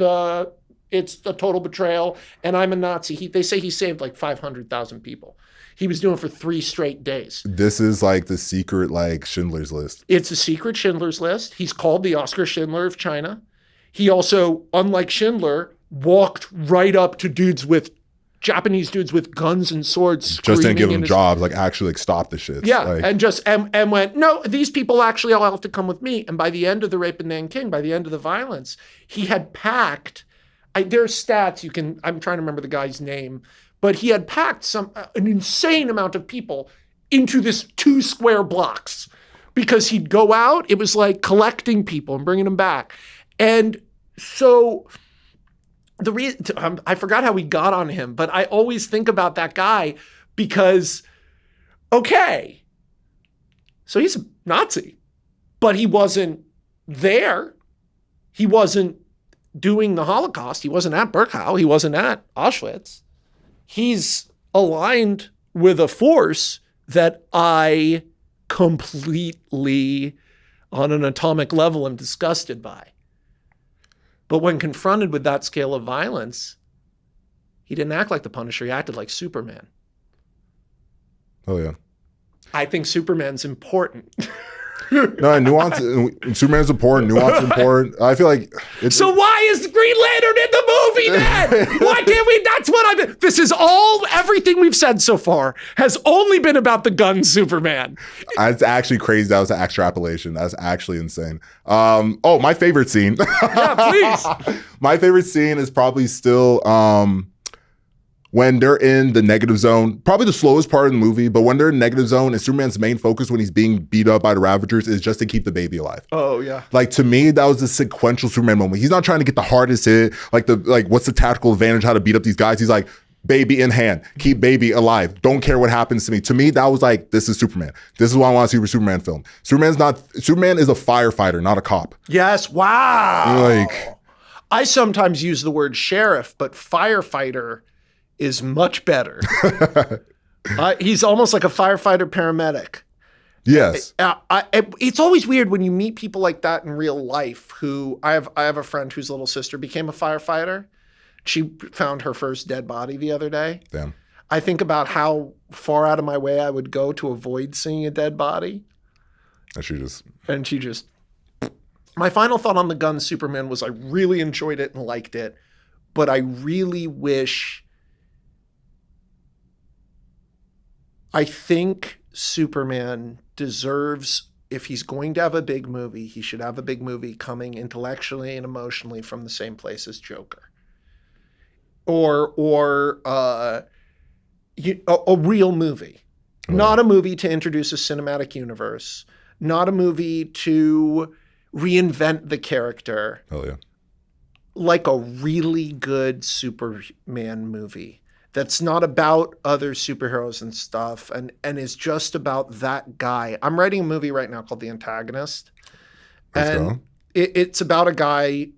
it's a total betrayal, and I'm a Nazi. They say he saved like 500,000 people. He was doing it for 3 straight days. This is like the secret, like Schindler's List. It's a secret Schindler's List. He's called the Oscar Schindler of China. He also, unlike Schindler, walked right up to dudes with Japanese dudes with guns and swords Just didn't give screaming them jobs, like actually like stop the shit. Yeah, Like, and went, no, these people actually all have to come with me. And by the end of the rape in Nanking, by the end of the violence, he had packed, there are stats I'm trying to remember the guy's name, but he had packed an insane amount of people into this 2 square blocks because he'd go out. It was like collecting people and bringing them back. And so I forgot how we got on him, but I always think about that guy because, okay, so he's a Nazi, but he wasn't there. He wasn't doing the Holocaust. He wasn't at Birkenau. He wasn't at Auschwitz. He's aligned with a force that I completely, on an atomic level, am disgusted by. But when confronted with that scale of violence, he didn't act like the Punisher. He acted like Superman. oh yeah. I think Superman's important. No, nuance. Superman's important. Nuance is important. I feel like it's. So why is Green Lantern in the movie then? Why can't we? That's what I've been. This is everything we've said so far has only been about the gun Superman. It's actually crazy. That was an extrapolation. That's actually insane. My favorite scene. Yeah, please. My favorite scene is probably still when they're in the negative zone, probably the slowest part of the movie, but when they're in negative zone and Superman's main focus when he's being beat up by the Ravagers is just to keep the baby alive. Oh, yeah. Like, to me, that was a sequential Superman moment. He's not trying to get the hardest hit, like what's the tactical advantage, how to beat up these guys. He's like, baby in hand, keep baby alive. Don't care what happens to me. To me, that was like, this is Superman. This is why I want to see a Superman film. Superman is a firefighter, not a cop. Yes. Wow. Like, I sometimes use the word sheriff, but firefighter is much better. He's almost like a firefighter paramedic. yes. It's always weird when you meet people like that in real life. Who I have a friend whose little sister became a firefighter. She found her first dead body the other day. Damn. I think about how far out of my way I would go to avoid seeing a dead body. And she just. My final thought on the gun Superman was I really enjoyed it and liked it, but I really wish. I think Superman deserves, if he's going to have a big movie, he should have a big movie coming intellectually and emotionally from the same place as Joker. Or a real movie. Oh. Not a movie to introduce a cinematic universe. Not a movie to reinvent the character. Oh, yeah. Like a really good Superman movie. That's not about other superheroes and stuff and is just about that guy. I'm writing a movie right now called The Antagonist. And it's about a guy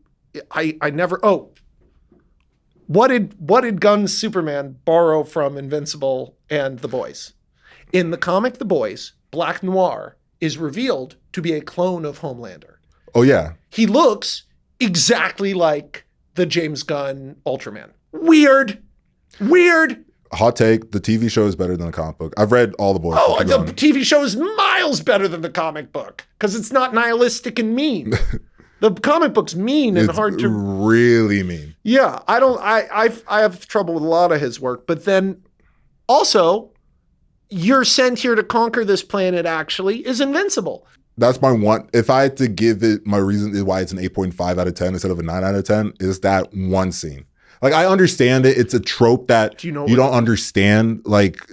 what did Gun Superman borrow from Invincible and The Boys? In the comic The Boys, Black Noir is revealed to be a clone of Homelander. Oh yeah. He looks exactly like the James Gunn Ultraman. Weird. Hot take, the TV show is better than the comic book. I've read all The Boys. Oh, the TV show is miles better than the comic book because it's not nihilistic and mean. The comic book's mean and hard to... really mean. Yeah, I have trouble with a lot of his work. But then also, you're sent here to conquer this planet actually is Invincible. That's my one. If I had to give it my reason why it's an 8.5 out of 10 instead of a 9 out of 10, is that one scene. Like, I understand it. It's a trope that you don't understand. Like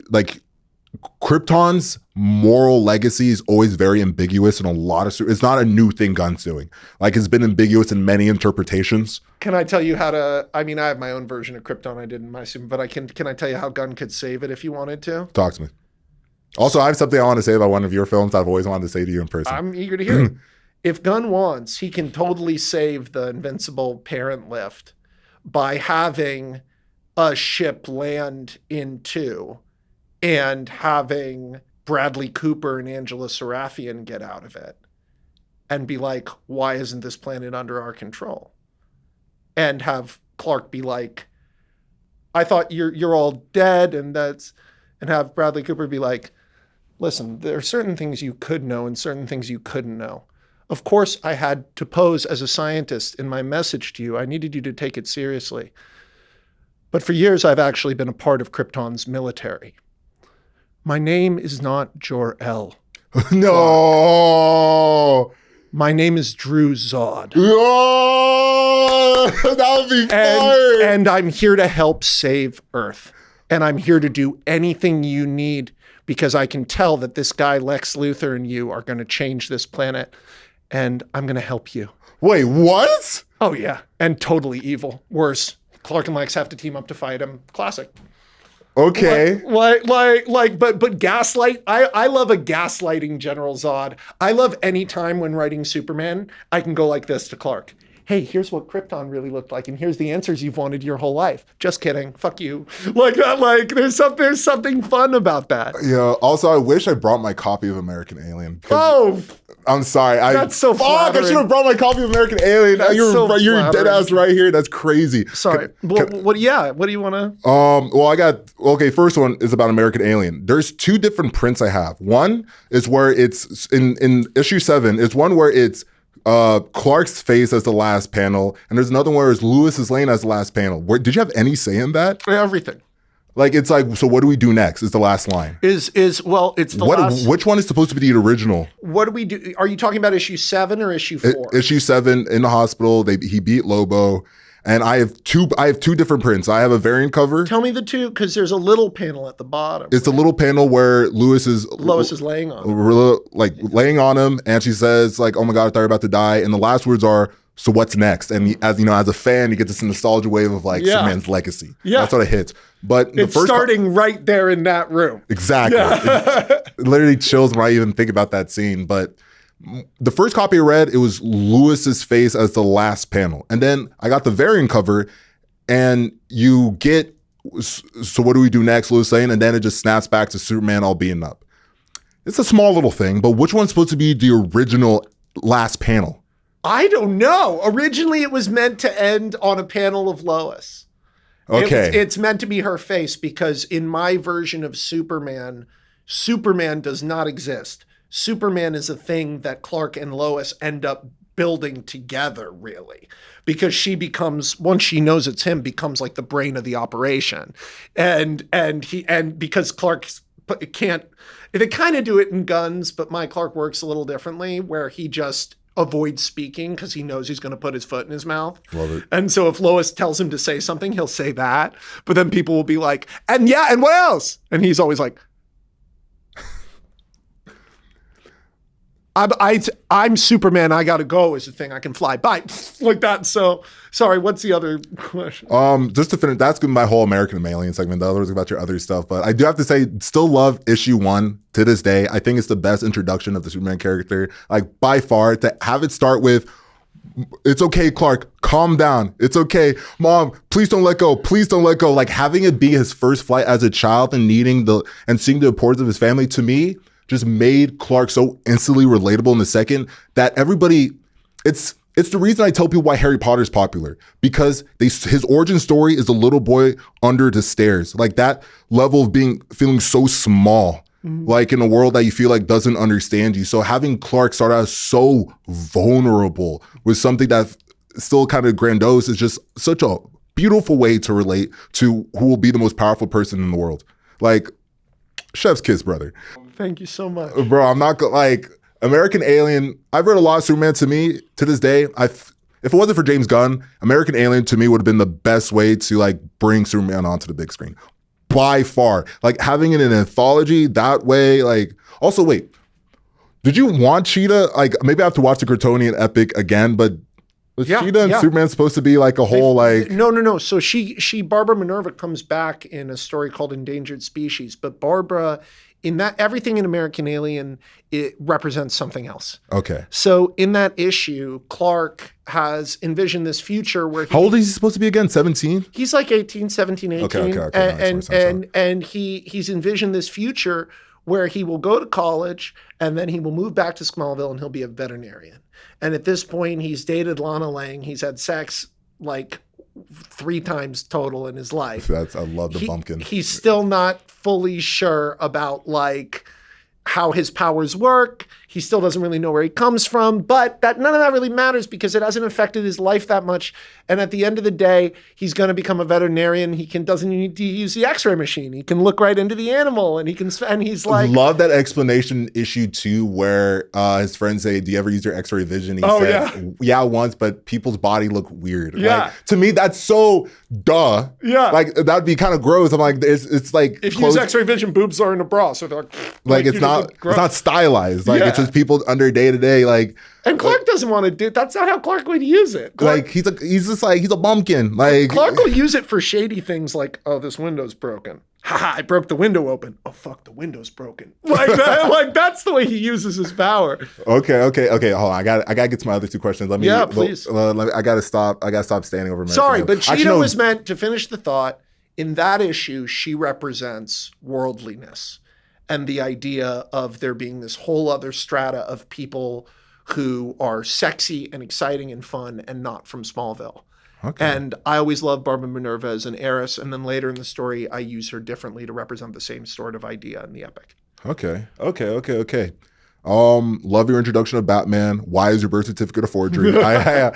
Krypton's moral legacy is always very ambiguous in a lot of... It's not a new thing Gunn's doing. Like, it's been ambiguous in many interpretations. Can I tell you how to... I mean, I have my own version of Krypton I did in my Super, but can I tell you how Gunn could save it if you wanted to? Talk to me. Also, I have something I want to say about one of your films I've always wanted to say to you in person. I'm eager to hear it. If Gunn wants, he can totally save the Invincible parent lift by having a ship land in 2 and having Bradley Cooper and Angela Sarafian get out of it and be like, why isn't this planet under our control? And have Clark be like, I thought you're all dead, and have Bradley Cooper be like, listen, there are certain things you could know and certain things you couldn't know. Of course, I had to pose as a scientist in my message to you. I needed you to take it seriously. But for years, I've actually been a part of Krypton's military. My name is not Jor-El. No. My name is Drew Zod. Oh, that would be fire. And I'm here to help save Earth. And I'm here to do anything you need because I can tell that this guy, Lex Luthor, and you are going to change this planet. And I'm going to help you. Wait, what? Oh, yeah. And totally evil. Worse. Clark and Lex have to team up to fight him. Classic. Okay. But gaslight. I love a gaslighting General Zod. I love any time when writing Superman, I can go like this to Clark. Hey, here's what Krypton really looked like, and here's the answers you've wanted your whole life. Just kidding. Fuck you. Like that. Like there's something fun about that. Yeah. Also, I wish I brought my copy of American Alien. Oh, I'm sorry. that's so fuck. flattering. I should have brought my copy of American Alien. That's You're so you're dead ass right here. That's crazy. Sorry. What do you want to? Well, I got first one is about American Alien. There's two different prints I have. One is where it's in issue 7. It's one where it's Clark's face as the last panel, and there's another one where it's Lois's Lane as the last panel. Did you have any say in that? Everything. Like it's like, so what do we do next? Is the last line. It's the last. Which one is supposed to be the original? What do we do? Are you talking about issue 7 or issue 4? Issue 7 in the hospital. He beat Lobo. And I have two different prints. I have a variant cover. Tell me the two, because there's a little panel at the bottom. It's a little panel where Lois is laying on him. Laying on him, and she says, like, oh my God, I thought you were about to die. And the last words are, so what's next? And as a fan, you get this nostalgia wave of like Superman's legacy. Yeah. That's what it hits. But it's starting right there in that room. Exactly. Yeah. It literally chills when I even think about that scene. But the first copy I read, it was Lois's face as the last panel. And then I got the variant cover, and you get, so what do we do next, Lois saying? And then it just snaps back to Superman all beaten up. It's a small little thing, but which one's supposed to be the original last panel? I don't know. Originally, it was meant to end on a panel of Lois. Okay. It's meant to be her face, because in my version of Superman, Superman does not exist. Superman is a thing that Clark and Lois end up building together, really, because she becomes, once she knows it's him, becomes like the brain of the operation. And because Clark can't, they kind of do it in Guns, but my Clark works a little differently, where he just avoids speaking because he knows he's going to put his foot in his mouth. Love it. And so if Lois tells him to say something, he'll say that. But then people will be like, and what else? And he's always like, I'm Superman. I gotta go is the thing. I can fly by like that. So sorry. What's the other question? Just to finish, that's my whole American Alien segment. The other was about your other stuff, but I do have to say, still love issue 1 to this day. I think it's the best introduction of the Superman character, like by far. To have it start with, "It's okay, Clark, calm down. It's okay, Mom. Please don't let go. Please don't let go." Like having it be his first flight as a child and seeing the importance of his family, to me, just made Clark so instantly relatable in the second that everybody, it's the reason I tell people why Harry Potter is popular, because his origin story is a little boy under the stairs, like that level of feeling so small, like in a world that you feel like doesn't understand you. So having Clark start out so vulnerable with something that still kind of grandiose is just such a beautiful way to relate to who will be the most powerful person in the world. Like, chef's kiss, brother. Thank you so much. Bro, I'm not like American Alien. I've read a lot of Superman. To me, to this day, if it wasn't for James Gunn, American Alien to me would have been the best way to like bring Superman onto the big screen. By far. Like having it in an anthology that way, like also wait, did you want Cheetah? Like maybe I have to watch the Kryptonian epic again, but was Cheetah and Superman supposed to be like a whole like No. So Barbara Minerva comes back in a story called Endangered Species, but Barbara, in that, everything in American Alien, it represents something else. Okay. So in that issue, Clark has envisioned this future where how old is he supposed to be again? 17? He's like 17, 18. Okay. And he's envisioned this future where he will go to college and then he will move back to Smallville and he'll be a veterinarian. And at this point, he's dated Lana Lang. He's had sex like 3 times total in his life. I love the bumpkin. He's still not fully sure about like how his powers work. He still doesn't really know where he comes from, but none of that really matters because it hasn't affected his life that much. And at the end of the day, he's going to become a veterinarian. Doesn't need to use the X-ray machine. He can look right into the animal, and he's like, love that explanation issue too, where his friends say, "Do you ever use your X-ray vision?" He says, "Yeah, once, but people's body look weird." Yeah. Like, to me, that's so duh. Yeah. Like that'd be kind of gross. I'm like, it's like if you use X-ray vision, boobs are in a bra, so they're like it's not stylized. Like it's just people under day to day. Like, and Clark doesn't want to do. That's not how Clark would use it. Clark, like he's a bumpkin. Like Clark will use it for shady things, like, oh, this window's broken. Haha, I broke the window open. Oh fuck, the window's broken. Like that, like that's the way he uses his power. Okay. Hold on, I got to get to my other two questions. Let me. Yeah, please. I got to stop. I got to stop standing over. Sorry, but Cheetah was meant to finish the thought. In that issue, she represents worldliness and the idea of there being this whole other strata of people who are sexy and exciting and fun and not from Smallville. Okay. And I always loved Barbara Minerva as an heiress. And then later in the story, I use her differently to represent the same sort of idea in the epic. Okay. Love your introduction of Batman. Why is your birth certificate a forgery? I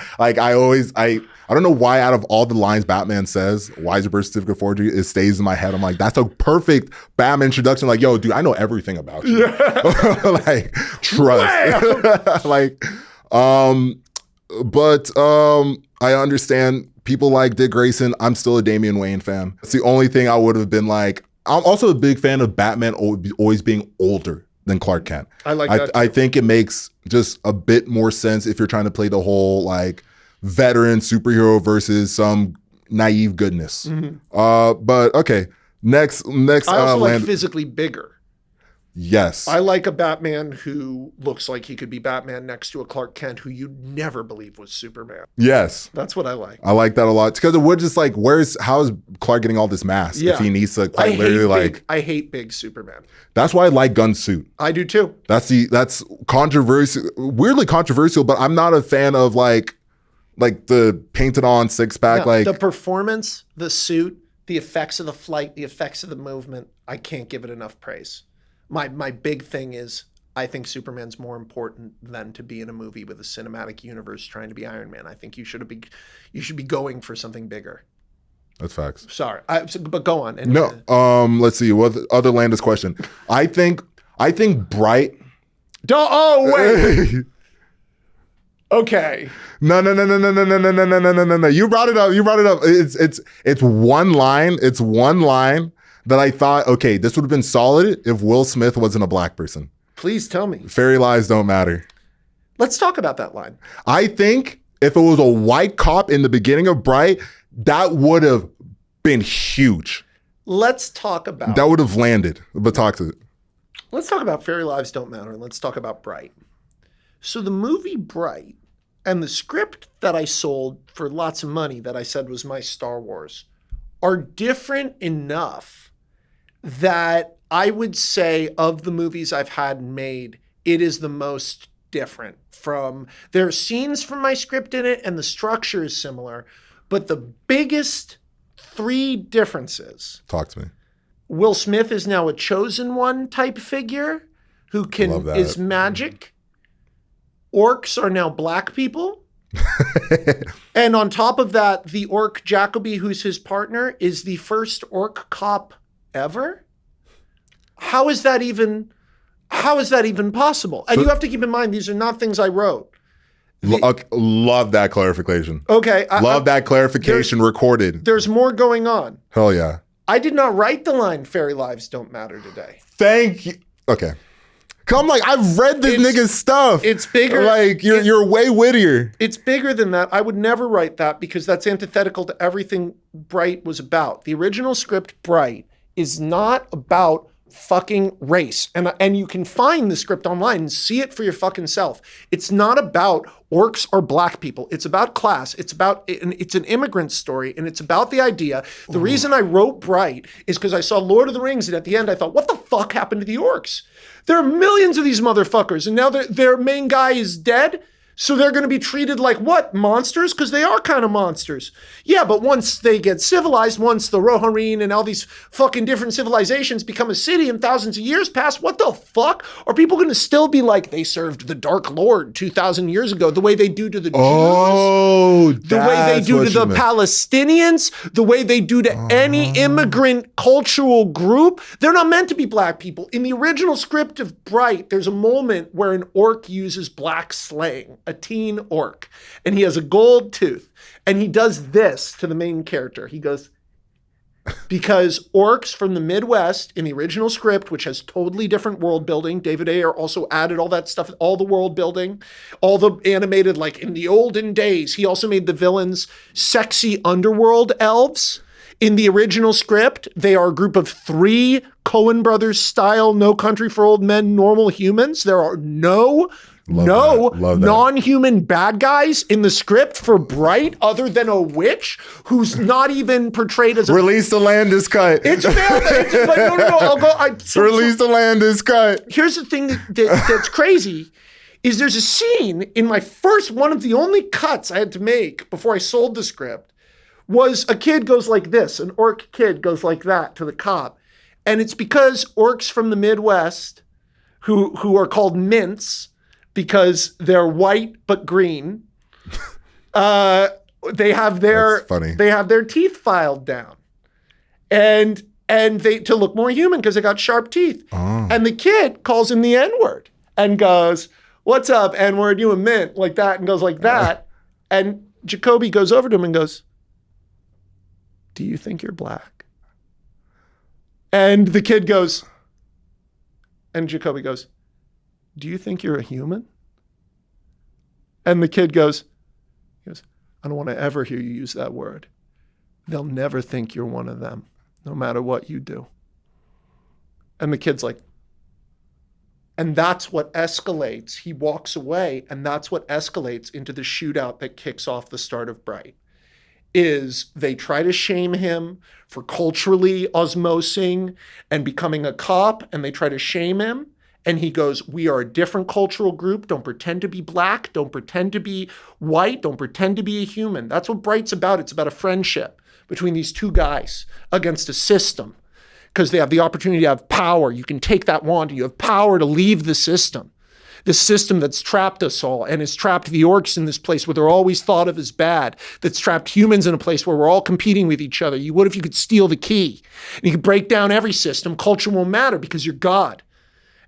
don't know why out of all the lines Batman says, why is your birth certificate a forgery? It stays in my head. I'm like, that's a perfect Batman introduction. Like, yo, dude, I know everything about you. Yeah. Like, trust. Like, but I understand people like Dick Grayson. I'm still a Damian Wayne fan. It's the only thing I would have been like. I'm also a big fan of Batman always being older than Clark Kent. I like that too. I think it makes just a bit more sense if you're trying to play the whole like veteran superhero versus some naive goodness. Mm-hmm. But okay, next. I also like physically bigger. Yes. I like a Batman who looks like he could be Batman next to a Clark Kent who you'd never believe was Superman. Yes. That's what I like. I like that a lot. Because we're just like, how is Clark getting all this mass if he needs to quite literally like... I hate big Superman. That's why I like Gunn's suit. I do too. That's controversial, weirdly controversial, but I'm not a fan of like the painted on six pack. No, like the performance, the suit, the effects of the flight, the effects of the movement. I can't give it enough praise. My big thing is I think Superman's more important than to be in a movie with a cinematic universe trying to be Iron Man. I think you should be going for something bigger. That's facts. Sorry, but go on. No, let's see. What other Landis question? I think Bright. Oh wait. Okay. No. You brought it up. It's one line. It's one line that I thought, okay, this would have been solid if Will Smith wasn't a black person. Please tell me. Fairy lives don't matter. Let's talk about that line. I think if it was a white cop in the beginning of Bright, that would have been huge. Let's talk about... That would have landed, but talk to it. Let's talk about Fairy Lives Don't Matter, and let's talk about Bright. So the movie Bright and the script that I sold for lots of money that I said was my Star Wars are different enough that I would say of the movies I've had made, it is the most different. There are scenes from my script in it and the structure is similar, but the biggest three differences. Talk to me. Will Smith is now a chosen one type figure who is magic. Orcs are now black people. And on top of that, the orc Jacoby, who's his partner, is the first orc cop ever? How is that even possible? And you have to keep in mind, these are not things I wrote. Love that clarification. Okay. Love that clarification recorded. There's more going on. Hell yeah. I did not write the line, Fairy Lives Don't Matter today. Thank you. Okay. I'm like, I've read this nigga's stuff. It's bigger. Like, you're way wittier. It's bigger than that. I would never write that because that's antithetical to everything Bright was about. The original script, Bright, is not about fucking race. And you can find the script online and see it for your fucking self. It's not about orcs or black people. It's about class. It's an immigrant story, and it's about the idea. The reason I wrote Bright is because I saw Lord of the Rings, and at the end I thought, what the fuck happened to the orcs? There are millions of these motherfuckers, and now their main guy is dead. So they're going to be treated like what? Monsters? Because they are kind of monsters. Yeah, but once they get civilized, once the Rohirrim and all these fucking different civilizations become a city and thousands of years pass, what the fuck? Are people going to still be like, they served the Dark Lord 2,000 years ago, the way they do to the Jews, the way they do to the Palestinians, the way they do to any immigrant cultural group? They're not meant to be black people. In the original script of Bright, there's a moment where an orc uses black slang. A teen orc, and he has a gold tooth, and he does this to the main character. He goes, because orcs from the Midwest in the original script, which has totally different world building, David Ayer also added all that stuff, all the world building, all the animated, like in the olden days. He also made the villains sexy underworld elves. In the original script, they are a group of 3 Coen Brothers style, No Country for Old Men, normal humans. There are no non-human bad guys in the script for Bright other than a witch who's not even portrayed as a... Release the land is cut. It's available. But no, I'll go... Release the land is cut. Here's the thing that's crazy is there's a scene in my first, one of the only cuts I had to make before I sold the script, was a kid goes like this, an orc kid goes like that to the cop. And it's because orcs from the Midwest who are called mints because they're white but green, they have their teeth filed down. And they to look more human because they got sharp teeth. Oh. And the kid calls him the N-word and goes, "What's up, N-word? You a mint?" Like that, and goes like that. And Jacoby goes over to him and goes, "Do you think you're black?" And the kid goes, and Jacoby goes, "Do you think you're a human?" And the kid goes, "I don't want to ever hear you use that word. They'll never think you're one of them, no matter what you do." And the kid's like, and that's what escalates. He walks away, and that's what escalates into the shootout that kicks off the start of Bright. Is they try to shame him for culturally osmosing and becoming a cop, and they try to shame him. And he goes, "We are a different cultural group. Don't pretend to be black. Don't pretend to be white. Don't pretend to be a human." That's what Bright's about. It's about a friendship between these 2 guys against a system because they have the opportunity to have power. You can take that wand and you have power to leave the system that's trapped us all and has trapped the orcs in this place where they're always thought of as bad, that's trapped humans in a place where we're all competing with each other. What if you could steal the key and you could break down every system? Culture won't matter because you're God.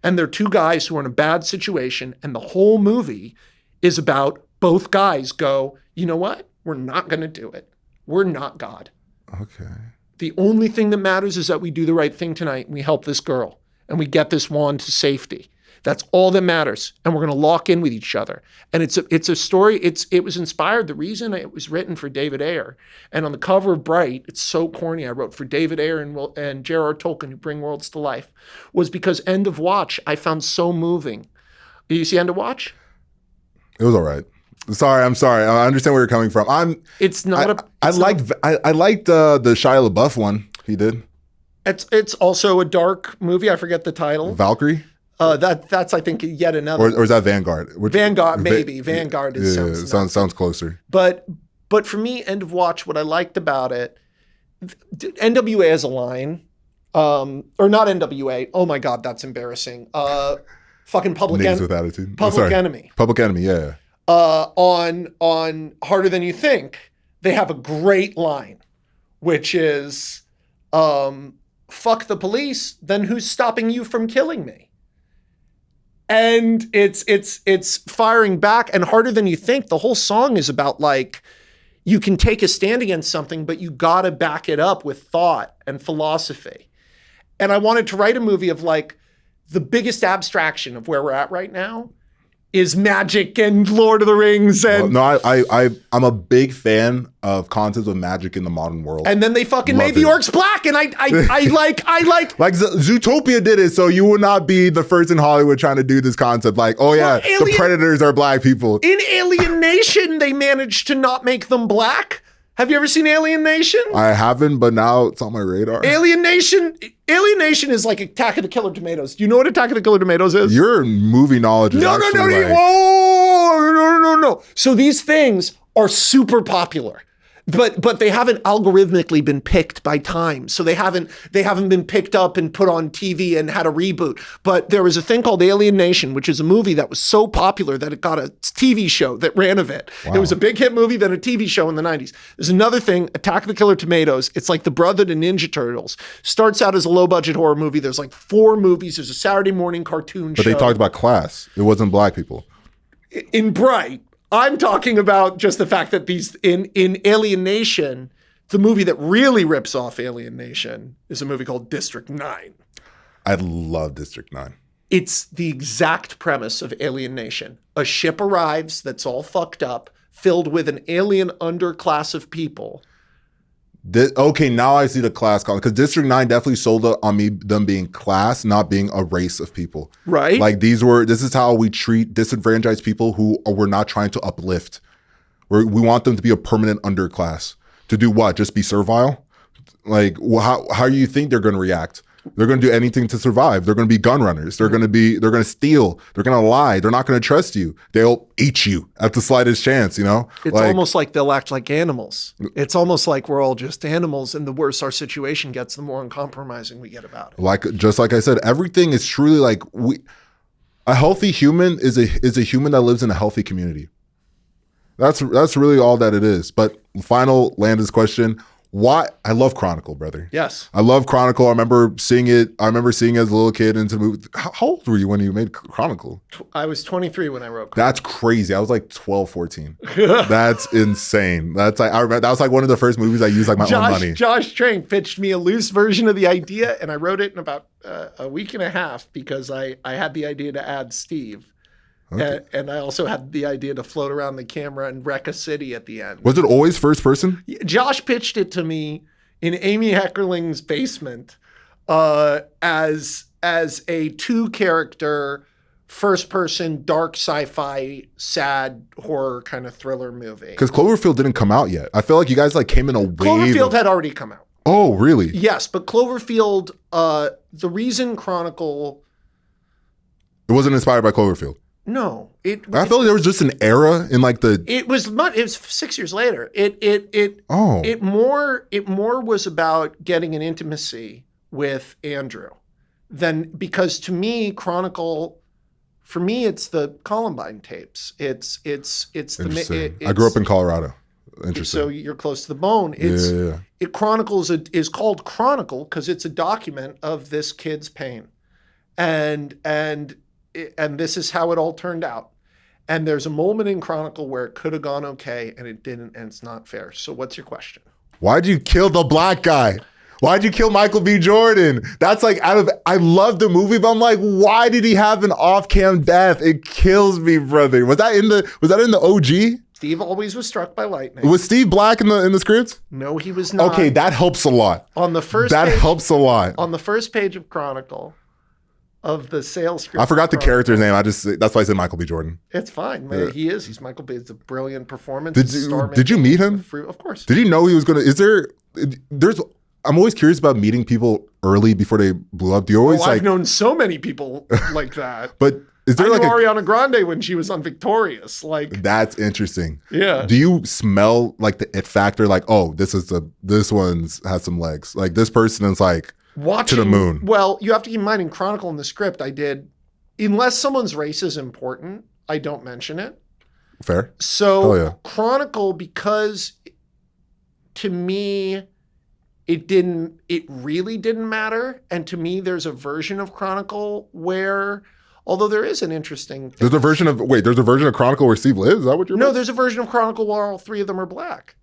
And they're 2 guys who are in a bad situation, and the whole movie is about both guys go, "You know what? We're not going to do it. We're not God. Okay. The only thing that matters is that we do the right thing tonight and we help this girl and we get this wand to safety. That's all that matters. And we're going to lock in with each other." And it's a story. It was inspired. The reason it was written for David Ayer, and on the cover of Bright, it's so corny. I wrote for David Ayer and J.R.R. Tolkien, who bring worlds to life, was because End of Watch I found so moving. Did you see End of Watch? It was all right. I'm sorry. I understand where you're coming from. I liked the Shia LaBeouf one he did. It's also a dark movie. I forget the title. Valkyrie? That's I think yet another. Or is that Vanguard? Vanguard, maybe. Vanguard sounds closer. But for me, End of Watch, what I liked about it, NWA has a line, or not NWA. Oh my God, that's embarrassing. Fucking Public Enemy. With attitude. Public Enemy. Public Enemy, yeah. On Harder Than You Think, they have a great line, which is, "Fuck the police, then who's stopping you from killing me?" And it's firing back. And Harder Than You Think, the whole song is about like, you can take a stand against something, but you gotta back it up with thought and philosophy. And I wanted to write a movie of like, the biggest abstraction of where we're at right now is magic and Lord of the Rings. And I'm a big fan of concepts of magic in the modern world. And then they fucking made the orcs black, and I like like Zootopia did it, so you would not be the first in Hollywood trying to do this concept. Like, oh yeah, the predators are black people. In Alien Nation, they managed to not make them black. Have you ever seen Alien Nation? I haven't, but now it's on my radar. Alien Nation is like Attack of the Killer Tomatoes. Do you know what Attack of the Killer Tomatoes is? Your movie knowledge is No. So these things are super popular. But they haven't algorithmically been picked by time. So they haven't been picked up and put on TV and had a reboot. But there was a thing called Alien Nation, which is a movie that was so popular that it got a TV show that ran of it. Wow. It was a big hit movie, then a TV show in the 90s. There's another thing, Attack of the Killer Tomatoes. It's like the brother to Ninja Turtles. Starts out as a low-budget horror movie. There's like 4 movies. There's a Saturday morning cartoon show. But they talked about class. It wasn't black people. In Bright. I'm talking about just the fact that these in Alien Nation, the movie that really rips off Alien Nation is a movie called District 9. I love District 9. It's the exact premise of Alien Nation. A ship arrives that's all fucked up, filled with an alien underclass of people. Okay, now I see the class column, because District 9 definitely sold it on me, them being class, not being a race of people. Right. Like this is how we treat disenfranchised people who we're not trying to uplift. We want them to be a permanent underclass. To do what? Just be servile? Like, how do you think they're going to react? They're going to do anything to survive. They're going to be gun runners. They're going to steal. They're going to lie. They're not going to trust you. They'll eat you at the slightest chance, you know? It's almost like they'll act like animals. It's almost like we're all just animals, and the worse our situation gets, the more uncompromising we get about it. Just like I said, everything is truly like a healthy human is a human that lives in a healthy community. That's really all that it is. But final Landis question. Why? I love Chronicle, brother. Yes. I love Chronicle. I remember seeing it as a little kid into the movie. How old were you when you made Chronicle? I was 23 when I wrote Chronicle. That's crazy. I was like 12, 14. That's insane. I remember that was like one of the first movies I used like my own money. Josh Trank pitched me a loose version of the idea, and I wrote it in about a week and a half because I had the idea to add Steve. Okay. And I also had the idea to float around the camera and wreck a city at the end. Was it always first person? Josh pitched it to me in Amy Heckerling's basement as a 2-character, first-person, dark sci-fi, sad horror kind of thriller movie. Because Cloverfield didn't come out yet. I feel like you guys like came in a wave. Cloverfield had already come out. Oh, really? Yes, but Cloverfield, the reason Chronicle... It wasn't inspired by Cloverfield. No, I felt like there was just an era in like the. It was 6 years later. It more was about getting an intimacy with Andrew because to me Chronicle, for me it's the Columbine tapes. It's I grew up in Colorado. Interesting. So you're close to the bone. Yeah. It Chronicles is called Chronicle because it's a document of this kid's pain, and this is how it all turned out. And there's a moment in Chronicle where it could have gone okay and it didn't, and it's not fair. So what's your question? Why'd you kill the black guy? Why'd you kill Michael B. Jordan? That's like I love the movie, but I'm like, why did he have an off-cam death? It kills me, brother. Was that in the OG? Steve always was struck by lightning. Was Steve black in the script? No, he was not. Okay, that helps a lot. That helps a lot. On the first page of Chronicle, of the sales script. I forgot the character's name. That's why I said Michael B. Jordan. It's fine. Man. He's Michael B. It's a brilliant performance. Did you meet him? Of course. Did you know he was going to, I'm always curious about meeting people early before they blew up. Do you always I've known so many people like that. But is there I knew Ariana Grande when she was on Victorious. That's interesting. Yeah. Do you smell like the it factor? Like, oh, this one's has some legs. Like this person is like, to the moon. Well, you have to keep in mind in Chronicle in the script, unless someone's race is important, I don't mention it. Fair. So Chronicle, because to me, it really didn't matter. And to me, there's a version of Chronicle where, although there is an interesting thing. There's a version of Chronicle where Steve lives? Is that what you're No, there's a version of Chronicle where all 3 of them are black.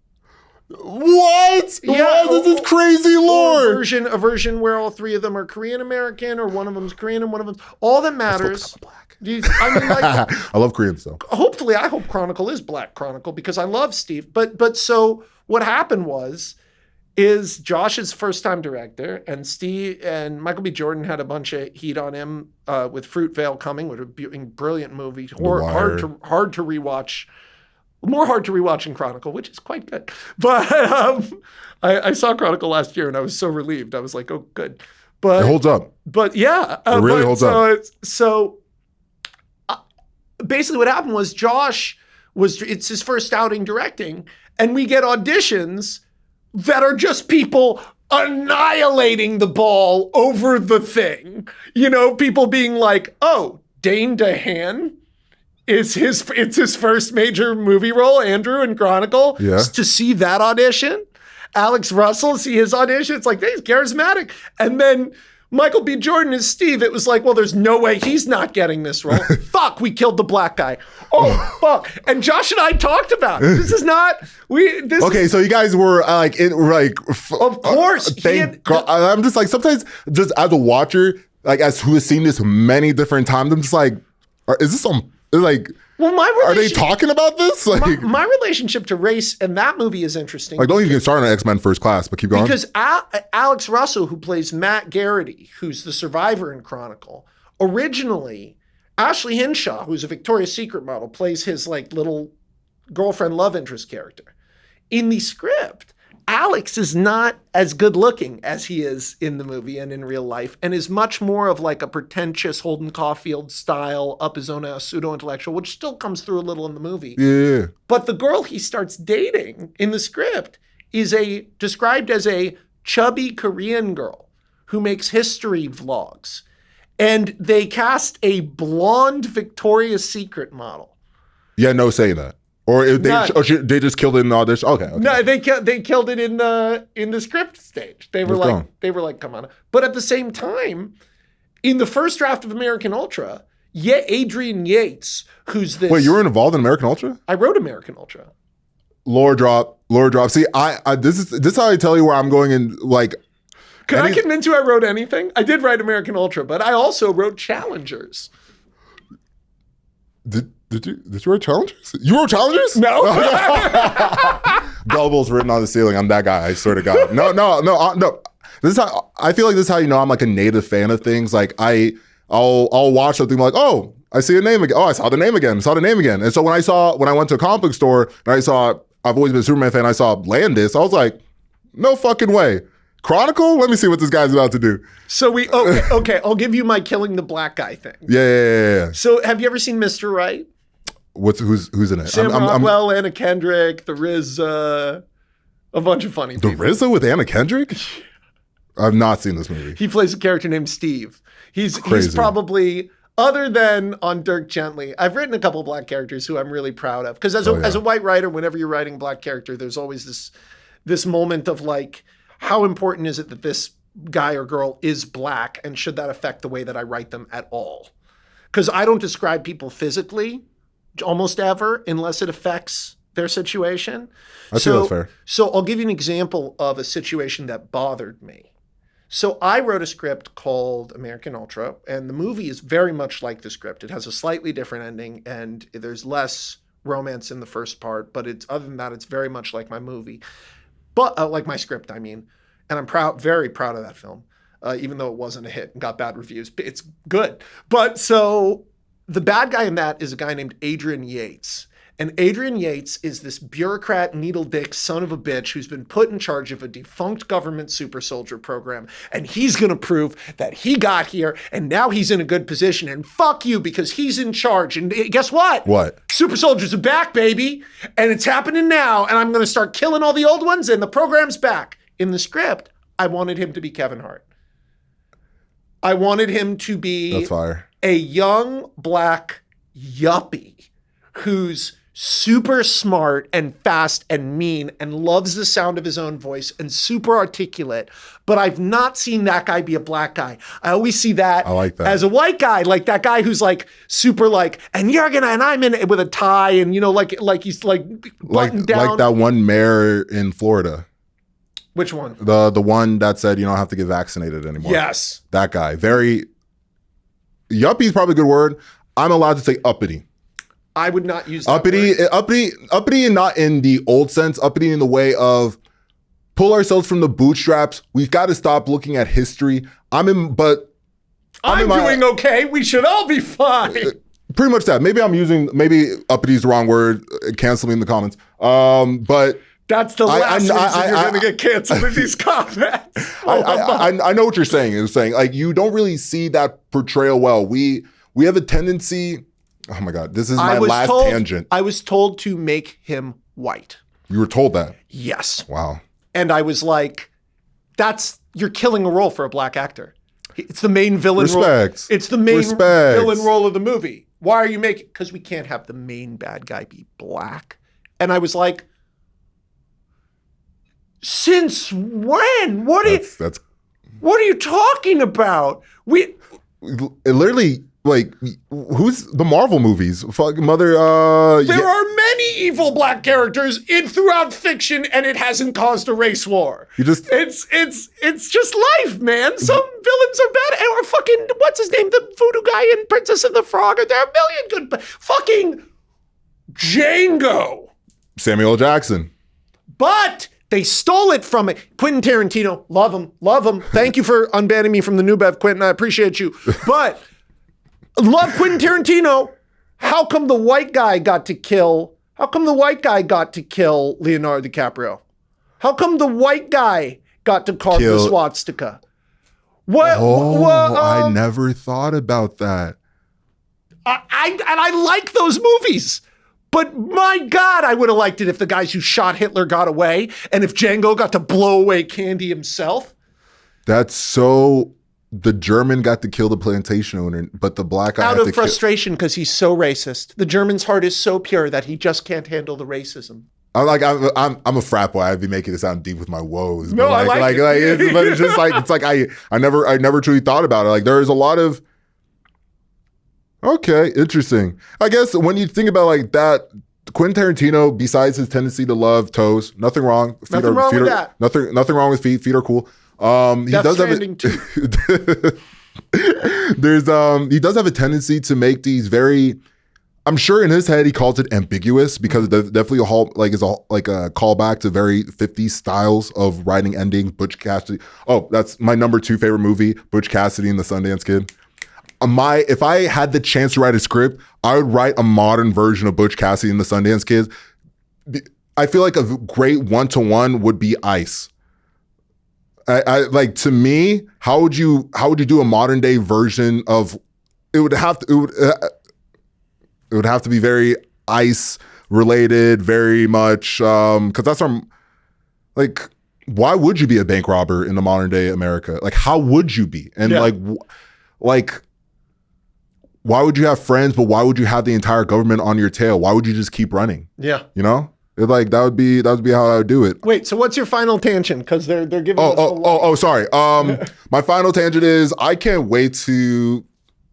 What? Yeah, this is crazy lore. A version where all 3 of them are Korean American, or one of them's Korean and one of them. All that matters. I love Korean stuff. Hopefully, I hope Chronicle is Black Chronicle because I love Steve. But so what happened is Josh's first time director, and Steve and Michael B. Jordan had a bunch of heat on him with Fruitvale Coming, which was a brilliant movie. Hard to rewatch More hard to rewatch in Chronicle, which is quite good. But I saw Chronicle last year and I was so relieved. I was like, oh, good. But It holds up. But yeah. It really holds up. So basically what happened was it's his first outing directing, and we get auditions that are just people annihilating the ball over the thing. You know, people being like, oh, Dane DeHaan it's his first major movie role, Andrew in Chronicle. Yeah. To see that audition, Alex Russell, see his audition, it's like, hey, he's charismatic. And then Michael B. Jordan is Steve. It was like, well, there's no way he's not getting this role. Fuck, we killed the black guy. Oh, fuck. And Josh and I talked about it. This is not, okay, so you guys were of course. Thank God. I'm just like, sometimes just as a watcher, like as who has seen this many different times, I'm just like, is this some, like, well, are they talking about this? Like, my relationship to race in that movie is interesting. Like, don't even get started on X-Men First Class, but keep going. Because Alex Russell, who plays Matt Garrity, who's the survivor in Chronicle, originally, Ashley Hinshaw, who's a Victoria's Secret model, plays his like little girlfriend love interest character. In the script, Alex is not as good looking as he is in the movie and in real life, and is much more of like a pretentious Holden Caulfield style, up his own ass, pseudo-intellectual, which still comes through a little in the movie. Yeah. But the girl he starts dating in the script is described as a chubby Korean girl who makes history vlogs. And they cast a blonde Victoria's Secret model. Yeah, no saying that. Or they just killed it in the audition. Okay. No, they killed it in the script stage. They were like, come on. But at the same time, in the first draft of American Ultra, Adrian Yates, who's this. Wait, you were involved in American Ultra? I wrote American Ultra. Lore drop. See, this is how I tell you where I'm going in. Like, can I convince you I wrote anything? I did write American Ultra, but I also wrote Challengers. Did you write Challengers? You wrote Challengers? No. Gullibles written on the ceiling. I'm that guy. I swear to God. No. This is how I feel like. This is how you know I'm like a native fan of things. Like I'll watch something like, oh, I see a name again. Oh, I saw the name again. And so when I went to a comic book store and I've always been a Superman fan. I saw Landis. I was like, no fucking way. Chronicle? Let me see what this guy's about to do. So okay. I'll give you my killing the black guy thing. Yeah. So have you ever seen Mr. Right? Who's in it? Sam Rockwell, Anna Kendrick, the RZA, a bunch of funny people. The RZA with Anna Kendrick? I've not seen this movie. He plays a character named Steve. He's probably, other than on Dirk Gently, I've written a couple of black characters who I'm really proud of. Because as a white writer, whenever you're writing a black character, there's always this moment of like, how important is it that this guy or girl is black, and should that affect the way that I write them at all? Because I don't describe people physically almost ever unless it affects their situation. I feel that's fair. So I'll give you an example of a situation that bothered me. So I wrote a script called American Ultra, and the movie is very much like the script. It has a slightly different ending, and there's less romance in the first part, but other than that, it's very much like my movie. But like my script, I mean, and I'm very proud of that film, even though it wasn't a hit and got bad reviews. It's good. But so the bad guy in that is a guy named Adrian Yates. And Adrian Yates is this bureaucrat, needle dick son of a bitch who's been put in charge of a defunct government super soldier program. And he's going to prove that he got here and now he's in a good position. And fuck you, because he's in charge. And guess what? What? Super soldiers are back, baby. And it's happening now. And I'm going to start killing all the old ones and the program's back. In the script, I wanted him to be Kevin Hart. I wanted him to be That's fire. A young black yuppie who's super smart and fast and mean and loves the sound of his own voice and super articulate. But I've not seen that guy be a black guy. I always see that, as a white guy, like that guy who's like super like, and I'm in it with a tie and, you know, like he's like buttoned down. Like that one mayor in Florida. Which one? The one that said you don't have to get vaccinated anymore. Yes. That guy. Very yuppie is probably a good word. I'm allowed to say uppity. I would not use that uppity, and not in the old sense. Uppity in the way of pull ourselves from the bootstraps. We've got to stop looking at history. I'm doing okay. We should all be fine. Pretty much that. Maybe uppity is the wrong word. Cancel me in the comments. But that's the last reason you're going to get canceled in these comments. I know what you're saying. It's saying like you don't really see that portrayal well. We have a tendency. Oh my God, this is my last tangent. I was told to make him white. You were told that? Yes. Wow. And I was like, you're killing a role for a black actor. It's the main villain role. It's the main villain role of the movie. Why are you making? Because we can't have the main bad guy be black. And I was like, since when? What are you talking about? It literally, like, who's the Marvel movies? Fucking mother. There are many evil black characters throughout fiction, and it hasn't caused a race war. It's just life, man. Some villains are bad, or fucking what's his name, the voodoo guy in Princess and the Frog. There are a million good, fucking Django, Samuel L. Jackson, but they stole it from it. Quentin Tarantino, love him. Thank you for unbanning me from the New Bev, Quentin. I appreciate you, but. Love Quentin Tarantino. How come the white guy got to kill Leonardo DiCaprio? How come the white guy got to carve the swastika? I never thought about that. I like those movies. But my God, I would have liked it if the guys who shot Hitler got away and if Django got to blow away candy himself. That's so... The German got to kill the plantation owner, but the black guy out of frustration because he's so racist. The German's heart is so pure that he just can't handle the racism. I'm a frat boy. I'd be making it sound deep with my woes. No, I like it. But it's just like it's like I never truly thought about it. Like there's a lot of interesting. I guess when you think about like that, Quentin Tarantino, besides his tendency to love toes, nothing wrong. Nothing wrong with that. Nothing wrong with feet. Feet are cool. He does have he does have a tendency to make these very. I'm sure in his head he calls it ambiguous because it's definitely a callback to very 50s styles of writing endings. Butch Cassidy. Oh, that's my number 2 favorite movie, Butch Cassidy and the Sundance Kid. If I had the chance to write a script, I would write a modern version of Butch Cassidy and the Sundance Kid. I feel like a great one-to-one would be Ice. I like, to me, how would you do a modern day version of it? Would have to be very Ice related, very much because that's our like. Why would you be a bank robber in the modern day America? Like, how would you be? And like why would you have friends, but why would you have the entire government on your tail? Why would you just keep running? Yeah, you know. Like that would be how I would do it. Wait, so what's your final tangent? Because they're giving. Sorry. My final tangent is I can't wait to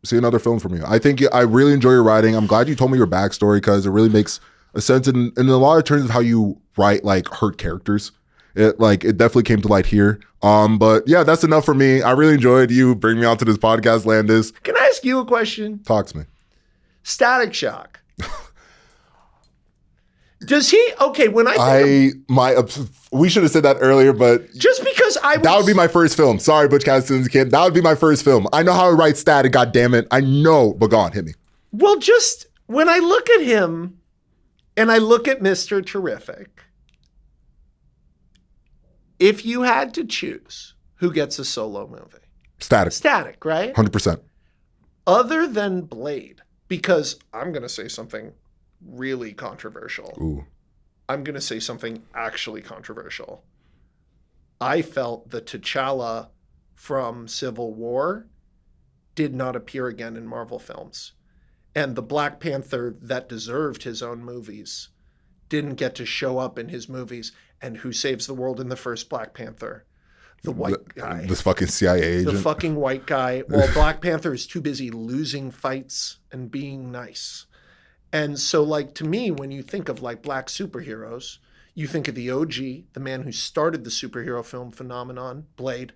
see another film from you. I think I really enjoy your writing. I'm glad you told me your backstory because it really makes a sense in a lot of terms of how you write like hurt characters. It definitely came to light here. But yeah, that's enough for me. I really enjoyed you bringing me onto this podcast, Landis. Can I ask you a question? Talk to me. Static Shock. Does he? Okay, when we should have said that earlier, but just because that would be my first film. Sorry, Butch Cassidy's Kid. That would be my first film. I know how to write static. God damn it, I know. But go on, hit me. Well, just when I look at him, and I look at Mr. Terrific, if you had to choose who gets a solo movie, Static, right? 100%. Other than Blade, because I'm gonna say something really controversial. Ooh. I'm going to say something actually controversial. I felt the T'Challa from Civil War did not appear again in Marvel films. And the Black Panther that deserved his own movies didn't get to show up in his movies. And who saves the world in the first Black Panther? The white guy. This fucking CIA agent. The fucking white guy. While Black Panther is too busy losing fights and being nice. And so, like, to me, when you think of, like, black superheroes, you think of the OG, the man who started the superhero film phenomenon, Blade.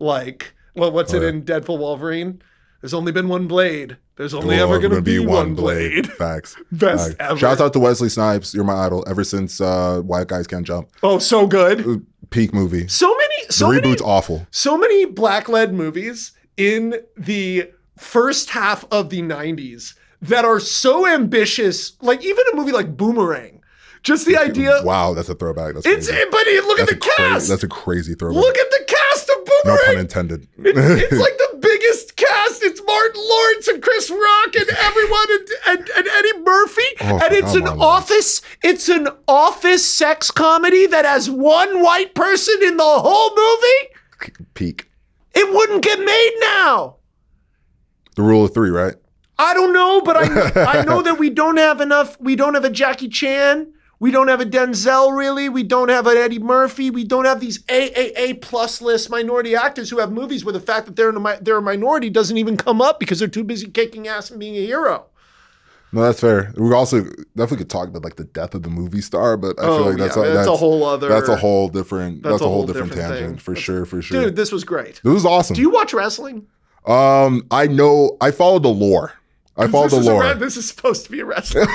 Like, well, what's it in Deadpool Wolverine? There's only been one Blade. There's only ever going to be one Blade. Facts. Best ever. Shouts out to Wesley Snipes. You're my idol ever since White Guys Can't Jump. Oh, so good. Peak movie. The reboot's awful. So many black-led movies in the first half of the 90s that are so ambitious, like even a movie like Boomerang. Just the idea. Wow, that's a throwback. That's It's crazy. but look at the cast. That's a crazy throwback. Look at the cast of No Boomerang. pun intended. It's like the biggest cast. It's Martin Lawrence and Chris Rock and everyone and Eddie Murphy. Oh, and it's an office. It's an office sex comedy that has one white person in the whole movie. Peak. It wouldn't get made now. The rule of three, right? I don't know, but I know that we don't have enough. We don't have a Jackie Chan. We don't have a Denzel, really. We don't have an Eddie Murphy. We don't have these AAA plus list minority actors who have movies where the fact that they're a minority doesn't even come up because they're too busy kicking ass and being a hero. No, that's fair. We also definitely could talk about like the death of the movie star, but I feel like that's a whole other. That's a whole different. That's a whole different thing. tangent for sure. Dude, this was great. This was awesome. Do you watch wrestling? I know. I follow the lore. This is supposed to be a wrestling.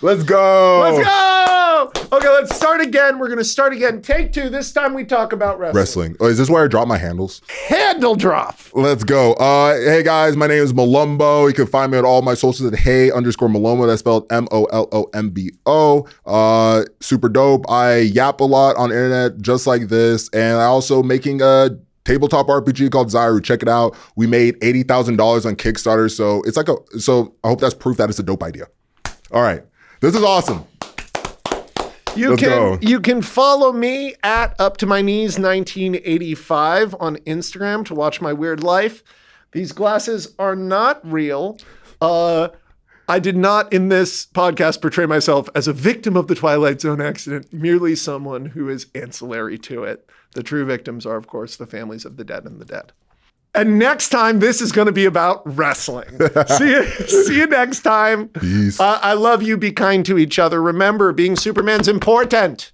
Let's go. Let's go. Okay, let's start again. We're going to start again. Take two. This time we talk about wrestling. Oh, is this where I drop my handles? Handle drop. Let's go. Hey guys, my name is Molombo. You can find me on all my socials at hey_Molombo. That's spelled MOLOMBO. Super dope. I yap a lot on the internet just like this. And I also making a tabletop RPG called Zyru. Check it out. We made $80,000 on Kickstarter. So I hope that's proof that it's a dope idea. All right. This is awesome. You can follow me at Up to My Knees 1985 on Instagram to watch my weird life. These glasses are not real. I did not in this podcast portray myself as a victim of the Twilight Zone accident, merely someone who is ancillary to it. The true victims are, of course, the families of the dead and the dead. And next time, this is going to be about wrestling. See you next time. Peace. I love you. Be kind to each other. Remember, being Superman's important.